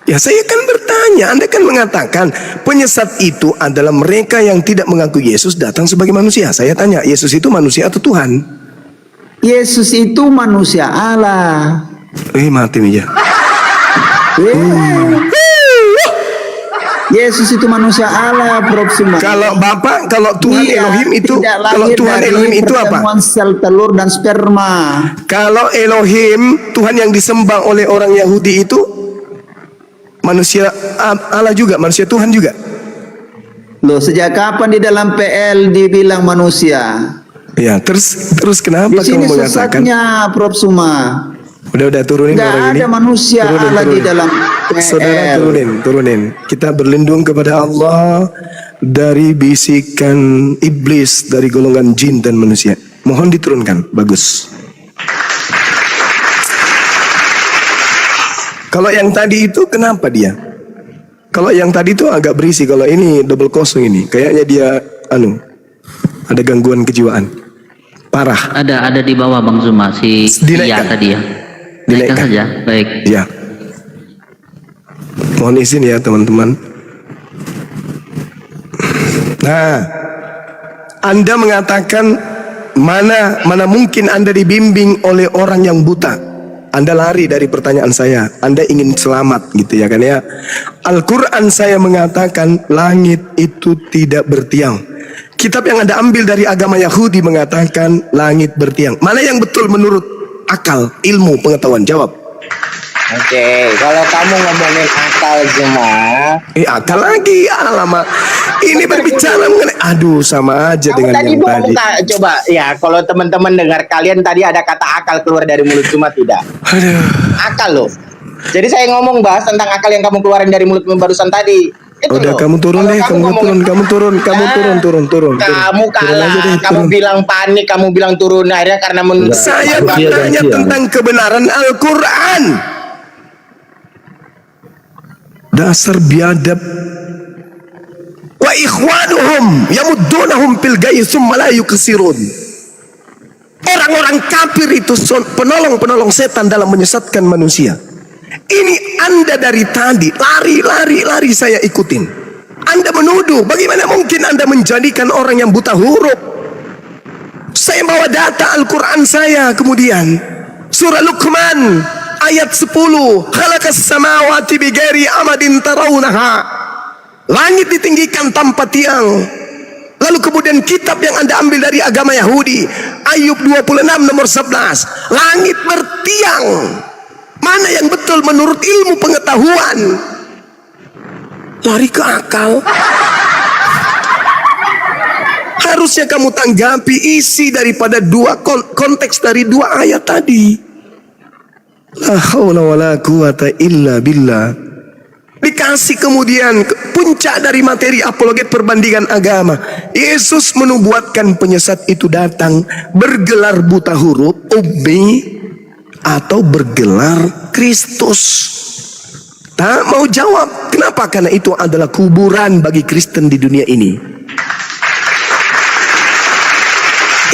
Ya saya kan bertanya, Anda kan mengatakan penyesat itu adalah mereka yang tidak mengaku Yesus datang sebagai manusia. Saya tanya, Yesus itu manusia atau Tuhan? Yesus itu manusia Allah. Mati meja. Yesus itu manusia Allah, Prof. Suma. Kalau Bapak, kalau Tuhan Dia Elohim itu, tidak kalau lahir Tuhan dari Elohim itu apa? pertemuan sel telur dan sperma. Kalau Elohim, Tuhan yang disembah oleh orang Yahudi itu manusia Allah juga, manusia Tuhan juga. Loh, sejak kapan di dalam PL dibilang manusia? Ya, terus kenapa Di sini kamu mengatakan? sesatnya, Prof. Suma. Udah turunin Nggak orang ini. ada manusia Allah di dalam Saudara PL. turunin. Kita berlindung kepada Allah dari bisikan iblis dari golongan jin dan manusia. Mohon diturunkan. Bagus. Kalau yang tadi itu kenapa dia? Kalau yang tadi itu agak berisi, kalau ini double kosong ini. Kayaknya dia ada gangguan kejiwaan. Parah. Ada di bawah Bang Zuma si Dinaikkan. Iya tadi ya. Dinaikkan. Naikkan saja. Baik. Ya. Mohon izin ya teman-teman. Nah, Anda mengatakan mana mungkin Anda dibimbing oleh orang yang buta. Anda lari dari pertanyaan saya. Anda ingin selamat gitu ya kan ya. Al-Quran saya mengatakan langit itu tidak bertiang. Kitab yang Anda ambil dari agama Yahudi mengatakan langit bertiang. Mana yang betul menurut akal, ilmu, pengetahuan? Jawab. Oke, kalau kamu ngomongin akal Zuma, Akal lagi, alamak. Ini berbicara mengenai, aduh sama aja kamu dengan tadi yang tadi. coba ya, kalau teman-teman dengar kalian tadi ada kata akal keluar dari mulut Zuma tidak? Aduh. Akal loh. Jadi saya ngomong bahas tentang akal yang kamu keluarin dari mulut barusan tadi. Itu Udah loh. kamu turun Kalau deh, kamu ngomongin- turun, kamu Nah, turun. Kamu Turun aja kalah, deh, kamu turun. bilang panik, kamu bilang turun akhirnya karena menurut Saya Gantian, bertanya gantian. tentang kebenaran Al-Quran. Dasar biadab. Wa ikhwanuhum yamuddunahum fil ghayyi tsumma la yuqsirun. Orang-orang kafir itu penolong-penolong setan dalam menyesatkan manusia. Ini Anda dari tadi lari saya ikutin. Anda menuduh, bagaimana mungkin Anda menjadikan orang yang buta huruf? Saya bawa data Al-Quran saya kemudian. Surah Luqman ayat 10. Khalaqas samawati bighairi amadin tarawunaha. Langit ditinggikan tanpa tiang. Lalu kemudian kitab yang Anda ambil dari agama Yahudi, Ayub 26 nomor 11. Langit bertiang. Mana yang betul menurut ilmu pengetahuan? Lari ke akal. Harusnya kamu tanggapi isi daripada konteks dari dua ayat tadi. La haula wala quwata illa billah. Dikasih kemudian puncak dari materi apologet perbandingan agama. Yesus menubuatkan penyesat itu datang bergelar buta huruf, ummi, atau bergelar Kristus. Tak mau jawab. Kenapa? Karena itu adalah kuburan bagi Kristen di dunia ini.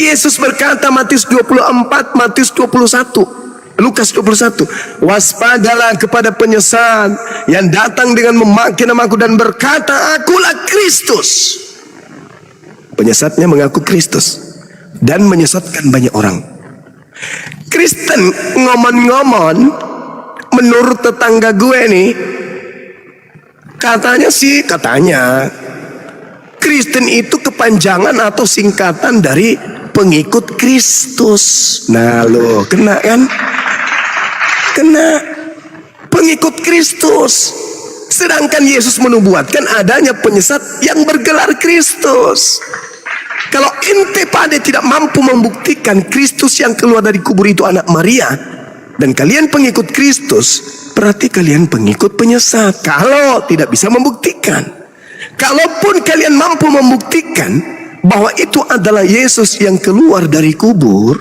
Yesus berkata Matius 24, Matius 21, Lukas 21, waspadalah kepada penyesat yang datang dengan memakai namaku dan berkata, akulah Kristus. Penyesatnya mengaku Kristus dan menyesatkan banyak orang. Kristen ngomong-ngomong, menurut tetangga gue nih, katanya Kristen itu kepanjangan atau singkatan dari pengikut Kristus. Nah lo kena kan? Kena pengikut Kristus. Sedangkan Yesus menubuatkan adanya penyesat yang bergelar Kristus. Kalau ente pada tidak mampu membuktikan Kristus yang keluar dari kubur itu anak Maria, dan kalian pengikut Kristus, berarti kalian pengikut penyesat. Kalau tidak bisa membuktikan, kalaupun kalian mampu membuktikan bahwa itu adalah Yesus yang keluar dari kubur,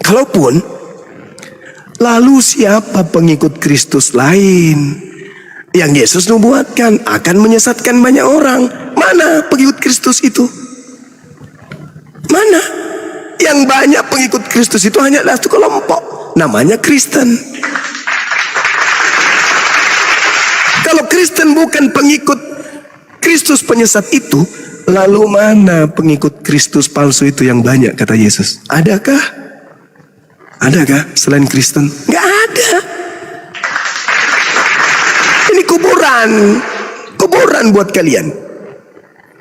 kalaupun, lalu siapa pengikut Kristus lain yang Yesus nubuatkan akan menyesatkan banyak orang? Mana pengikut Kristus itu? Mana? Yang banyak pengikut Kristus itu hanya satu kelompok, namanya Kristen. Kalau Kristen bukan pengikut Kristus penyesat itu, lalu mana pengikut Kristus palsu itu yang banyak, kata Yesus? Adakah? Adakah selain Kristen? Nggak ada. Ini kuburan buat kalian.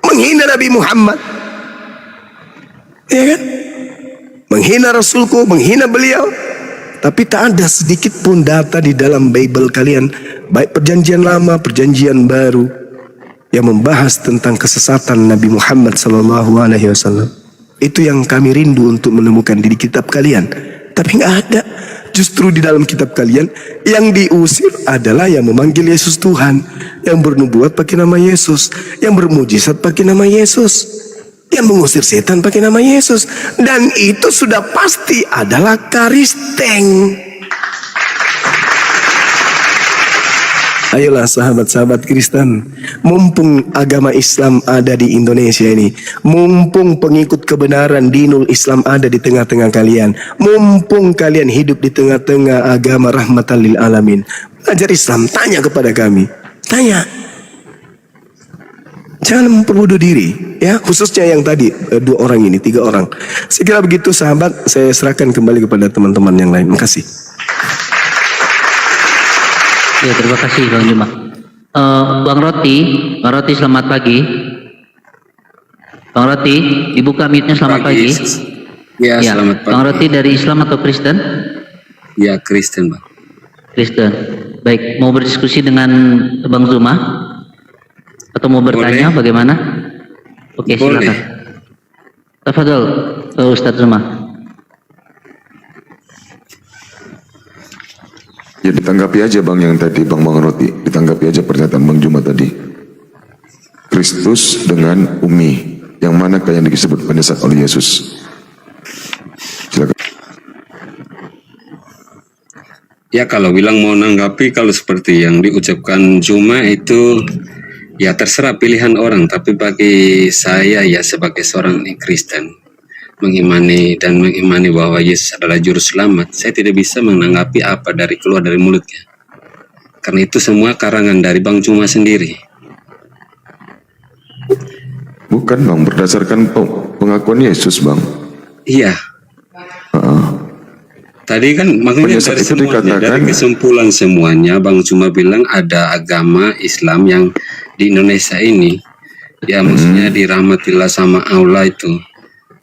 Menghina Nabi Muhammad, ya kan? Menghina Rasulku, menghina beliau. Tapi tak ada sedikit pun data di dalam Bible kalian, baik perjanjian lama, perjanjian baru, yang membahas tentang kesesatan Nabi Muhammad SAW. Itu yang kami rindu untuk menemukan di kitab kalian. Tapi nggak ada. Justru di dalam kitab kalian yang diusir adalah yang memanggil Yesus Tuhan, yang bernubuat pakai nama Yesus, yang bermujizat pakai nama Yesus, yang mengusir setan pakai nama Yesus. Dan itu sudah pasti adalah Karisteng. Ayolah sahabat-sahabat Kristen, mumpung agama Islam ada di Indonesia ini, mumpung pengikut kebenaran dinul Islam ada di tengah-tengah kalian, mumpung kalian hidup di tengah-tengah agama rahmatan lil alamin, belajar Islam, tanya kepada kami, tanya. Jangan memperbodoh diri, ya, khususnya yang tadi 2 orang ini, 3 orang. Saya kira begitu sahabat, saya serahkan kembali kepada teman-teman yang lain. Makasih. Ya, terima kasih Bang Juma. Bang Roti selamat pagi. Bang Roti, dibuka mic-nya, selamat pagi. Ya, selamat pagi. Bang Roti dari Islam atau Kristen? Ya, Kristen, Bang. Kristen. Baik, mau berdiskusi dengan Bang Zuma? Atau mau bertanya? Boleh. Bagaimana? Oke, Boleh. silakan. Tafadhol, Ustaz Zuma. Ya ditanggapi aja Bang yang tadi Bang Roti, ditanggapi aja pernyataan Bang Juma tadi. Kristus dengan Umi. Yang manakah yang disebut pada saat oleh Yesus? Silakan. Ya kalau bilang mau nanggapi kalau seperti yang diucapkan Juma itu ya terserah pilihan orang, tapi bagi saya ya sebagai seorang Kristen mengimani bahwa Yesus adalah juru selamat, saya tidak bisa menanggapi apa dari keluar dari mulutnya. Karena itu semua karangan dari Bang Juma sendiri. Bukan Bang, berdasarkan pengakuan Yesus Bang. Iya. Tadi kan makanya dari semuanya, dari kesimpulan semuanya Bang cuma bilang ada agama Islam yang di Indonesia ini ya maksudnya dirahmatillah sama Allah itu.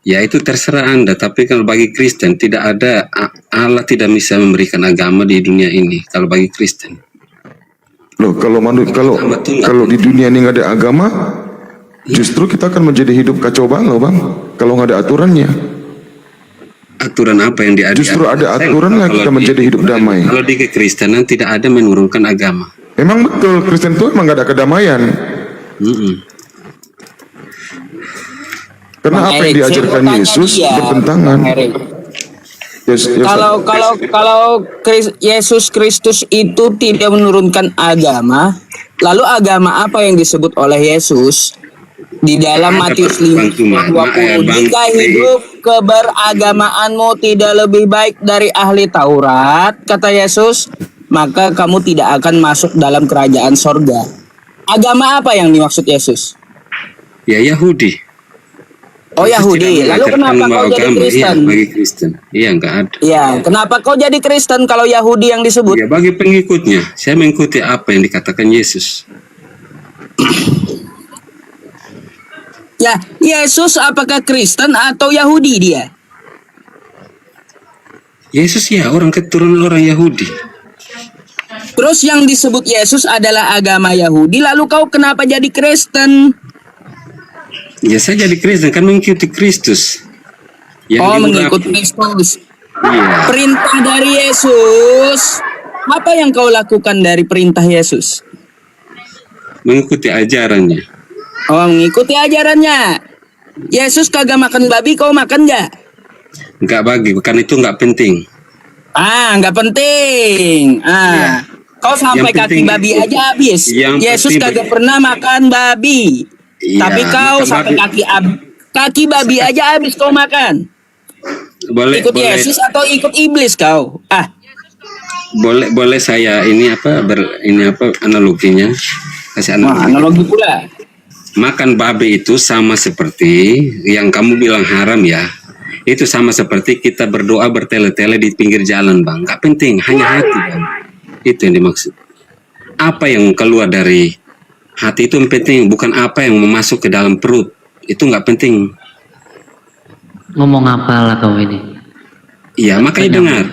Ya itu terserah Anda, tapi kalau bagi Kristen tidak ada, Allah tidak bisa memberikan agama di dunia ini kalau bagi Kristen. Loh, kalau di dunia ini nggak ada agama, justru kita akan menjadi hidup kacau balau Bang, kalau nggak ada aturannya. Aturan apa yang diadakan? Justru ada aturan lah kita menjadi hidup damai. Kalau di kekristenan tidak ada menurunkan agama. Emang betul, Kristen itu emang gak ada kedamaian. Karena apa yang diajarkan Yesus bertentangan. Kalau Yesus Kristus itu tidak menurunkan agama, lalu agama apa yang disebut oleh Yesus? Di dalam Matius 5:20, jika hidup keberagamaanmu tidak lebih baik dari ahli Taurat, kata Yesus, maka kamu tidak akan masuk dalam kerajaan sorga. Agama apa yang dimaksud Yesus? Ya Yahudi. Oh Yahudi. Lalu kenapa kau jadi Kristen? Iya, bagi Kristen. Iya nggak ada. Ya, kenapa kau jadi Kristen kalau Yahudi yang disebut? Ya bagi pengikutnya. Saya mengikuti apa yang dikatakan Yesus. Ya, Yesus apakah Kristen atau Yahudi dia? Yesus ya orang keturunan orang Yahudi. Terus yang disebut Yesus adalah agama Yahudi, lalu kau kenapa jadi Kristen? Ya saya jadi Kristen kan mengikuti Kristus. Mengikuti Kristus. Iya. Perintah dari Yesus. Apa yang kau lakukan dari perintah Yesus? Mengikuti ajarannya. Mengikuti ajarannya. Yesus kagak makan babi, kau makan nggak? Nggak bagi, bukan itu nggak penting. Nggak penting. Ya. Kau sampai kaki babi aja habis. Yesus kagak pernah makan babi. Ya, tapi kau sampai kaki babi aja habis kau makan. Ikut Yesus atau ikut iblis kau? Boleh saya ini apa analoginya? Kasih analogi pula. Makan babi itu sama seperti yang kamu bilang haram ya. Itu sama seperti kita berdoa bertele-tele di pinggir jalan Bang. Gak penting, hanya hati Bang. Itu yang dimaksud. Apa yang keluar dari hati itu yang penting, bukan apa yang masuk ke dalam perut. Itu gak penting. Ngomong apa lah kau ini? Iya, makanya dengar.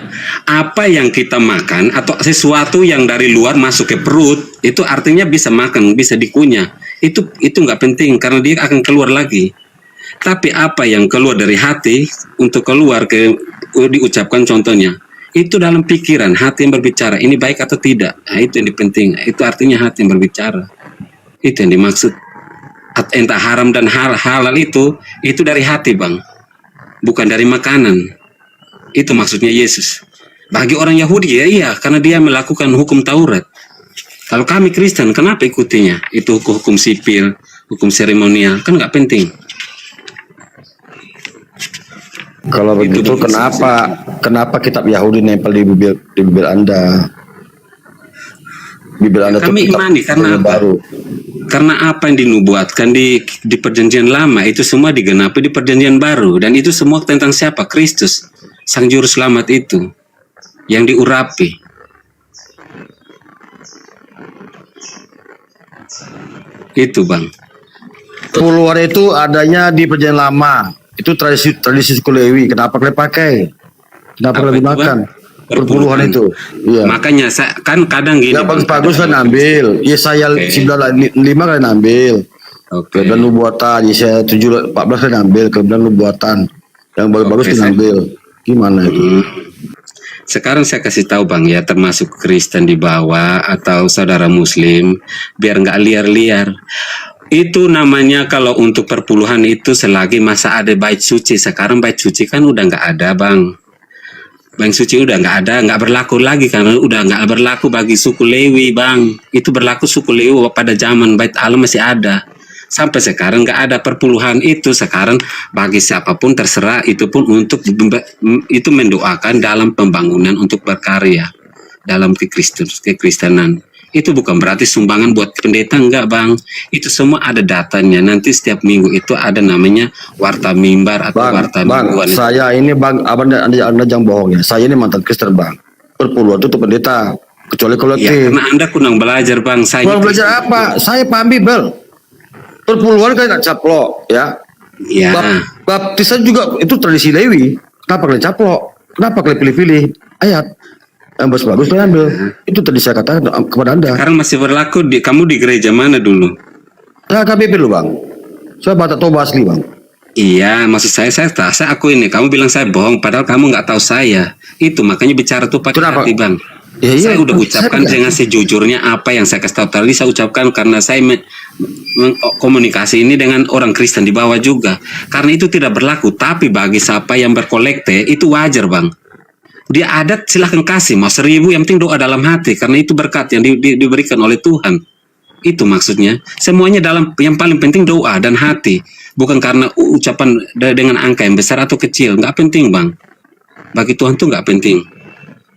Apa yang kita makan atau sesuatu yang dari luar masuk ke perut, itu artinya bisa makan, bisa dikunyah. Itu nggak penting karena dia akan keluar lagi. Tapi apa yang keluar dari hati untuk keluar diucapkan contohnya, itu dalam pikiran hati yang berbicara, ini baik atau tidak. Nah, itu yang penting. Itu artinya hati yang berbicara. Itu yang dimaksud. Entah haram dan halal itu dari hati Bang, bukan dari makanan. Itu maksudnya Yesus. Bagi orang Yahudi ya iya, karena dia melakukan hukum Taurat. Kalau kami Kristen, kenapa ikutinya? Itu hukum sipil, hukum seremonial, kan nggak penting. Kalau begitu kenapa kitab Yahudi nempel di bibir Anda? Bibir Anda kami imani karena apa? Baru. Karena apa yang dinubuatkan di perjanjian lama itu semua digenapi di perjanjian baru, dan itu semua tentang siapa? Kristus, Sang Juru Selamat itu yang diurapi. Itu Bang. Puluhan itu adanya di perjanjian lama. Itu tradisi suku Lewi. Kenapa kalian pakai? Kenapa kalian gunakan? Perpuluhan itu. Iya. Makanya kan kadang gini. Yang bagus-bagus kan ambil. Yesaya 9:5 kalian ambil. Kebenaran nubuatan. Yesaya 7:14 kalian ambil. Kebenaran nubuatan. Yang bagus-bagus kalian ambil. Gimana itu? Sekarang saya kasih tahu Bang ya, termasuk Kristen di bawah atau saudara Muslim, biar nggak liar-liar. Itu namanya kalau untuk perpuluhan itu selagi masa ada bait suci. Sekarang bait suci kan udah nggak ada, Bang. Bait suci udah nggak ada, nggak berlaku lagi karena udah nggak berlaku bagi suku Lewi, Bang. Itu berlaku suku Lewi pada zaman bait Allah masih ada. Sampai sekarang nggak ada perpuluhan itu. Sekarang bagi siapapun terserah, itu pun untuk itu mendoakan dalam pembangunan untuk berkarya dalam kekristenan. Itu bukan berarti sumbangan buat pendeta, enggak, Bang. Itu semua ada datanya. Nanti setiap minggu itu ada namanya warta mimbar atau warta mingguan. Saya ini Bang, anda jangan bohong ya. Saya ini mantan Kristen, Bang. Perpuluhan itu untuk pendeta, kecuali kalau Ya, karena Anda kurang belajar, Bang. Saya kurang belajar apa? Saya paham Bibel. Perpuluhan kan nggak caplok, ya. Ya. Baptisan juga itu tradisi Lewi. Kenapa kalian caplok? Kenapa kalian pilih-pilih ayat? Yang bagus kalian ambil. Itu tadi saya katakan kepada Anda. Sekarang masih berlaku kamu di gereja mana dulu? Nah, KBP dulu, Bang. Saya baca Toba asli, Bang. Iya, maksud saya aku ini. Kamu bilang saya bohong, padahal kamu nggak tahu saya. Itu makanya bicara tuh pakai hati, Bang. Ya, iya, saya udah ucapkan dengan sejujurnya apa yang saya kasih tahu tadi. Saya ucapkan karena saya komunikasi ini dengan orang Kristen di bawah juga. Karena itu tidak berlaku. Tapi bagi siapa yang berkolekte itu wajar, Bang. Dia adat silahkan kasih, mau 1000 yang penting doa dalam hati, karena itu berkat yang diberikan oleh Tuhan. Itu maksudnya. Semuanya yang paling penting doa dan hati, bukan karena ucapan dengan angka yang besar atau kecil. Nggak penting, Bang. Bagi Tuhan tuh nggak penting.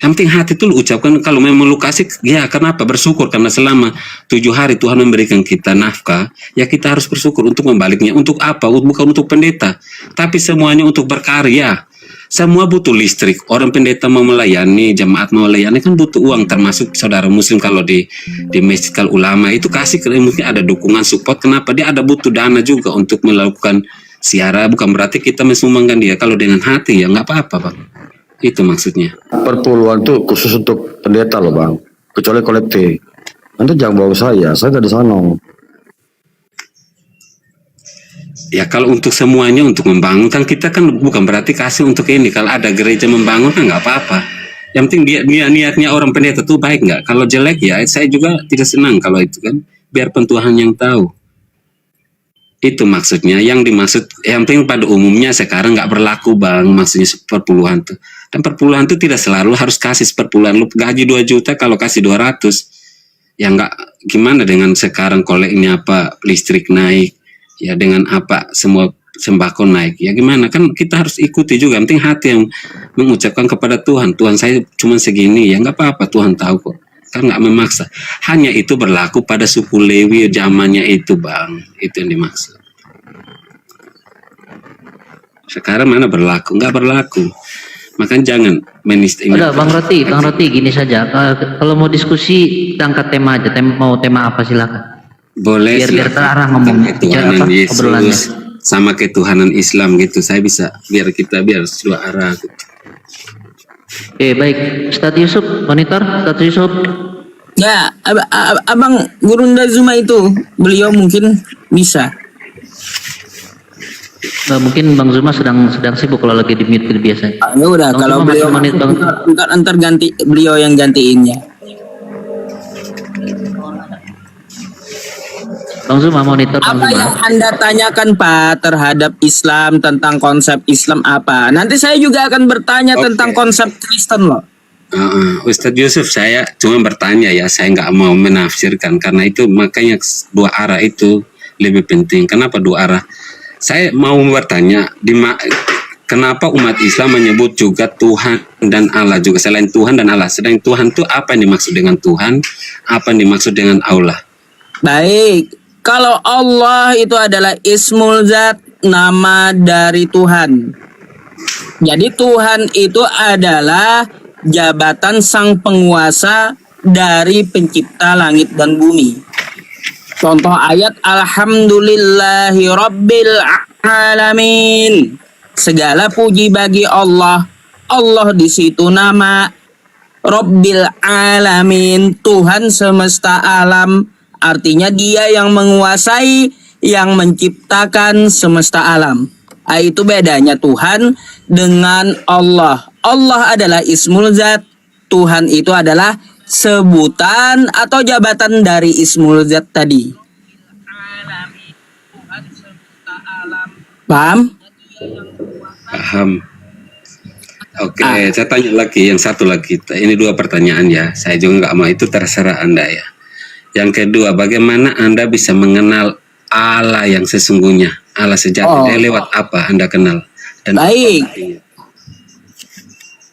Yang penting hati itu lu ucapkan. Kalau memang lu kasih, ya kenapa? Bersyukur karena selama 7 hari Tuhan memberikan kita nafkah, ya kita harus bersyukur untuk membaliknya. Untuk apa? Bukan untuk pendeta, tapi semuanya untuk berkarya. Semua butuh listrik. Orang pendeta mau melayani, jemaat mau melayani kan butuh uang, termasuk saudara muslim kalau di masjid ulama itu kasih, mungkin ada dukungan support. Kenapa? Dia ada butuh dana juga untuk melakukan siara. Bukan berarti kita mensumbangkan dia. Kalau dengan hati ya nggak apa-apa, Bang. Itu maksudnya. Perpuluhan itu khusus untuk pendeta loh, Bang. Kecuali kolektif. Anda jangan bawa saya dari sana. Ya kalau untuk semuanya, untuk membangun kan kita kan bukan berarti kasih untuk ini. Kalau ada gereja membangun kan nggak apa-apa. Yang penting dia niatnya orang pendeta tuh baik nggak. Kalau jelek ya saya juga tidak senang kalau itu kan. Biar Tuhan yang tahu. Itu maksudnya. Yang dimaksud yang penting pada umumnya sekarang nggak berlaku, Bang. Maksudnya perpuluhan tuh. Dan perpuluhan tuh tidak selalu harus kasih seperpuluhan. Lu gaji 2 juta kalau kasih 200. Ya nggak, gimana dengan sekarang koleknya apa, listrik naik. Ya dengan apa semua sembako naik, ya gimana kan kita harus ikuti juga. Yang penting hati yang mengucapkan kepada Tuhan, Tuhan saya cuma segini, ya nggak apa-apa, Tuhan tahu kok, kan nggak memaksa. Hanya itu berlaku pada suku Lewi zamannya itu, Bang, itu yang dimaksud. Sekarang mana berlaku? Nggak berlaku. Makanya jangan Udah, Bang Roti gini saja. Kalau mau diskusi angkat tema aja, mau tema apa silakan. Boleh, biar terarah ngomong ketuhanan Yesus sama ketuhanan Islam gitu. Saya bisa biar dua arah gitu. Oke, baik. Ustadz Yusuf, monitor Ustadz Yusuf. Ya, Abang Gurunda Zuma itu, beliau mungkin bisa. Mungkin Bang Zuma sedang sibuk kalau lagi di mute biasanya. Ya udah, Bang kalau Zuma beliau menit, Bang. Ntar ganti beliau yang gantiinnya. Bang Zuma monitor Bang Apa Zuma. yang Anda tanyakan Pak terhadap Islam, tentang konsep Islam apa? Nanti saya juga akan bertanya tentang konsep Kristen loh. Ustadz Yusuf, saya cuma bertanya ya, saya nggak mau menafsirkan karena itu makanya 2 arah itu lebih penting. Kenapa 2 arah? Saya mau bertanya, kenapa umat Islam menyebut juga Tuhan dan Allah juga selain Tuhan dan Allah? Sedang Tuhan itu apa yang dimaksud dengan Tuhan? Apa yang dimaksud dengan Allah? Baik. Kalau Allah itu adalah Ismul Zat, nama dari Tuhan. Jadi Tuhan itu adalah jabatan sang penguasa dari pencipta langit dan bumi. Contoh ayat Alhamdulillahi Rabbil Alamin. Segala puji bagi Allah. Allah di situ nama Rabbil Alamin, Tuhan semesta alam. Artinya dia yang menguasai, yang menciptakan semesta alam. Itu bedanya Tuhan dengan Allah. Allah adalah Ismul Zat. Tuhan itu adalah sebutan atau jabatan dari Ismul Zat tadi. Paham? Paham. Oke, saya tanya lagi yang satu lagi. Ini 2 pertanyaan ya. Saya juga nggak mau, itu terserah Anda ya. Yang kedua, bagaimana Anda bisa mengenal Allah yang sesungguhnya, Allah sejati? Lewat apa Anda kenal? Dan baik.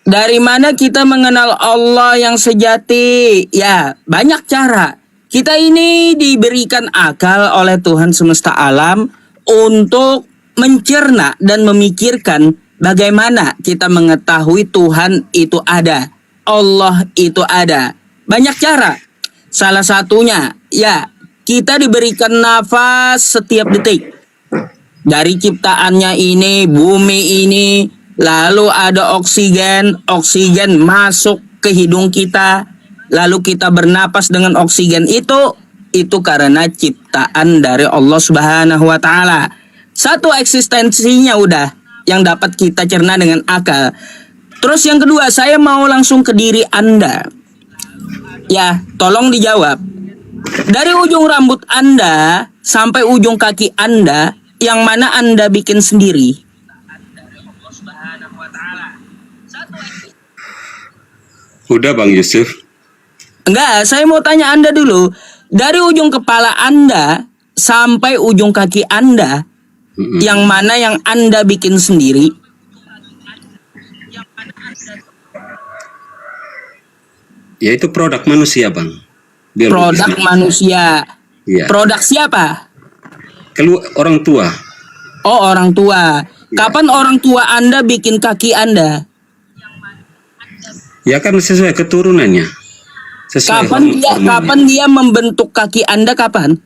Dari mana kita mengenal Allah yang sejati? Ya, banyak cara. Kita ini diberikan akal oleh Tuhan semesta alam untuk mencerna dan memikirkan bagaimana kita mengetahui Tuhan itu ada, Allah itu ada. Banyak cara. Salah satunya, ya, kita diberikan nafas setiap detik. Dari ciptaannya ini, bumi ini, lalu ada oksigen masuk ke hidung kita, lalu kita bernapas dengan oksigen itu karena ciptaan dari Allah Subhanahu wa taala. Satu, eksistensinya udah yang dapat kita cerna dengan akal. Terus yang kedua, saya mau langsung ke diri Anda. Ya, tolong dijawab. Dari ujung rambut Anda sampai ujung kaki Anda, yang mana Anda bikin sendiri? Udah Bang Yusuf. Enggak, saya mau tanya Anda dulu. Dari ujung kepala Anda sampai ujung kaki Anda, yang mana yang Anda bikin sendiri? Ya itu produk manusia Bang. Produk manusia. Ya. Produk siapa? Orang tua. Oh, orang tua. Kapan orang tua Anda bikin kaki Anda? Ya kan sesuai keturunannya. Sesuai Kapan dia membentuk kaki Anda kapan?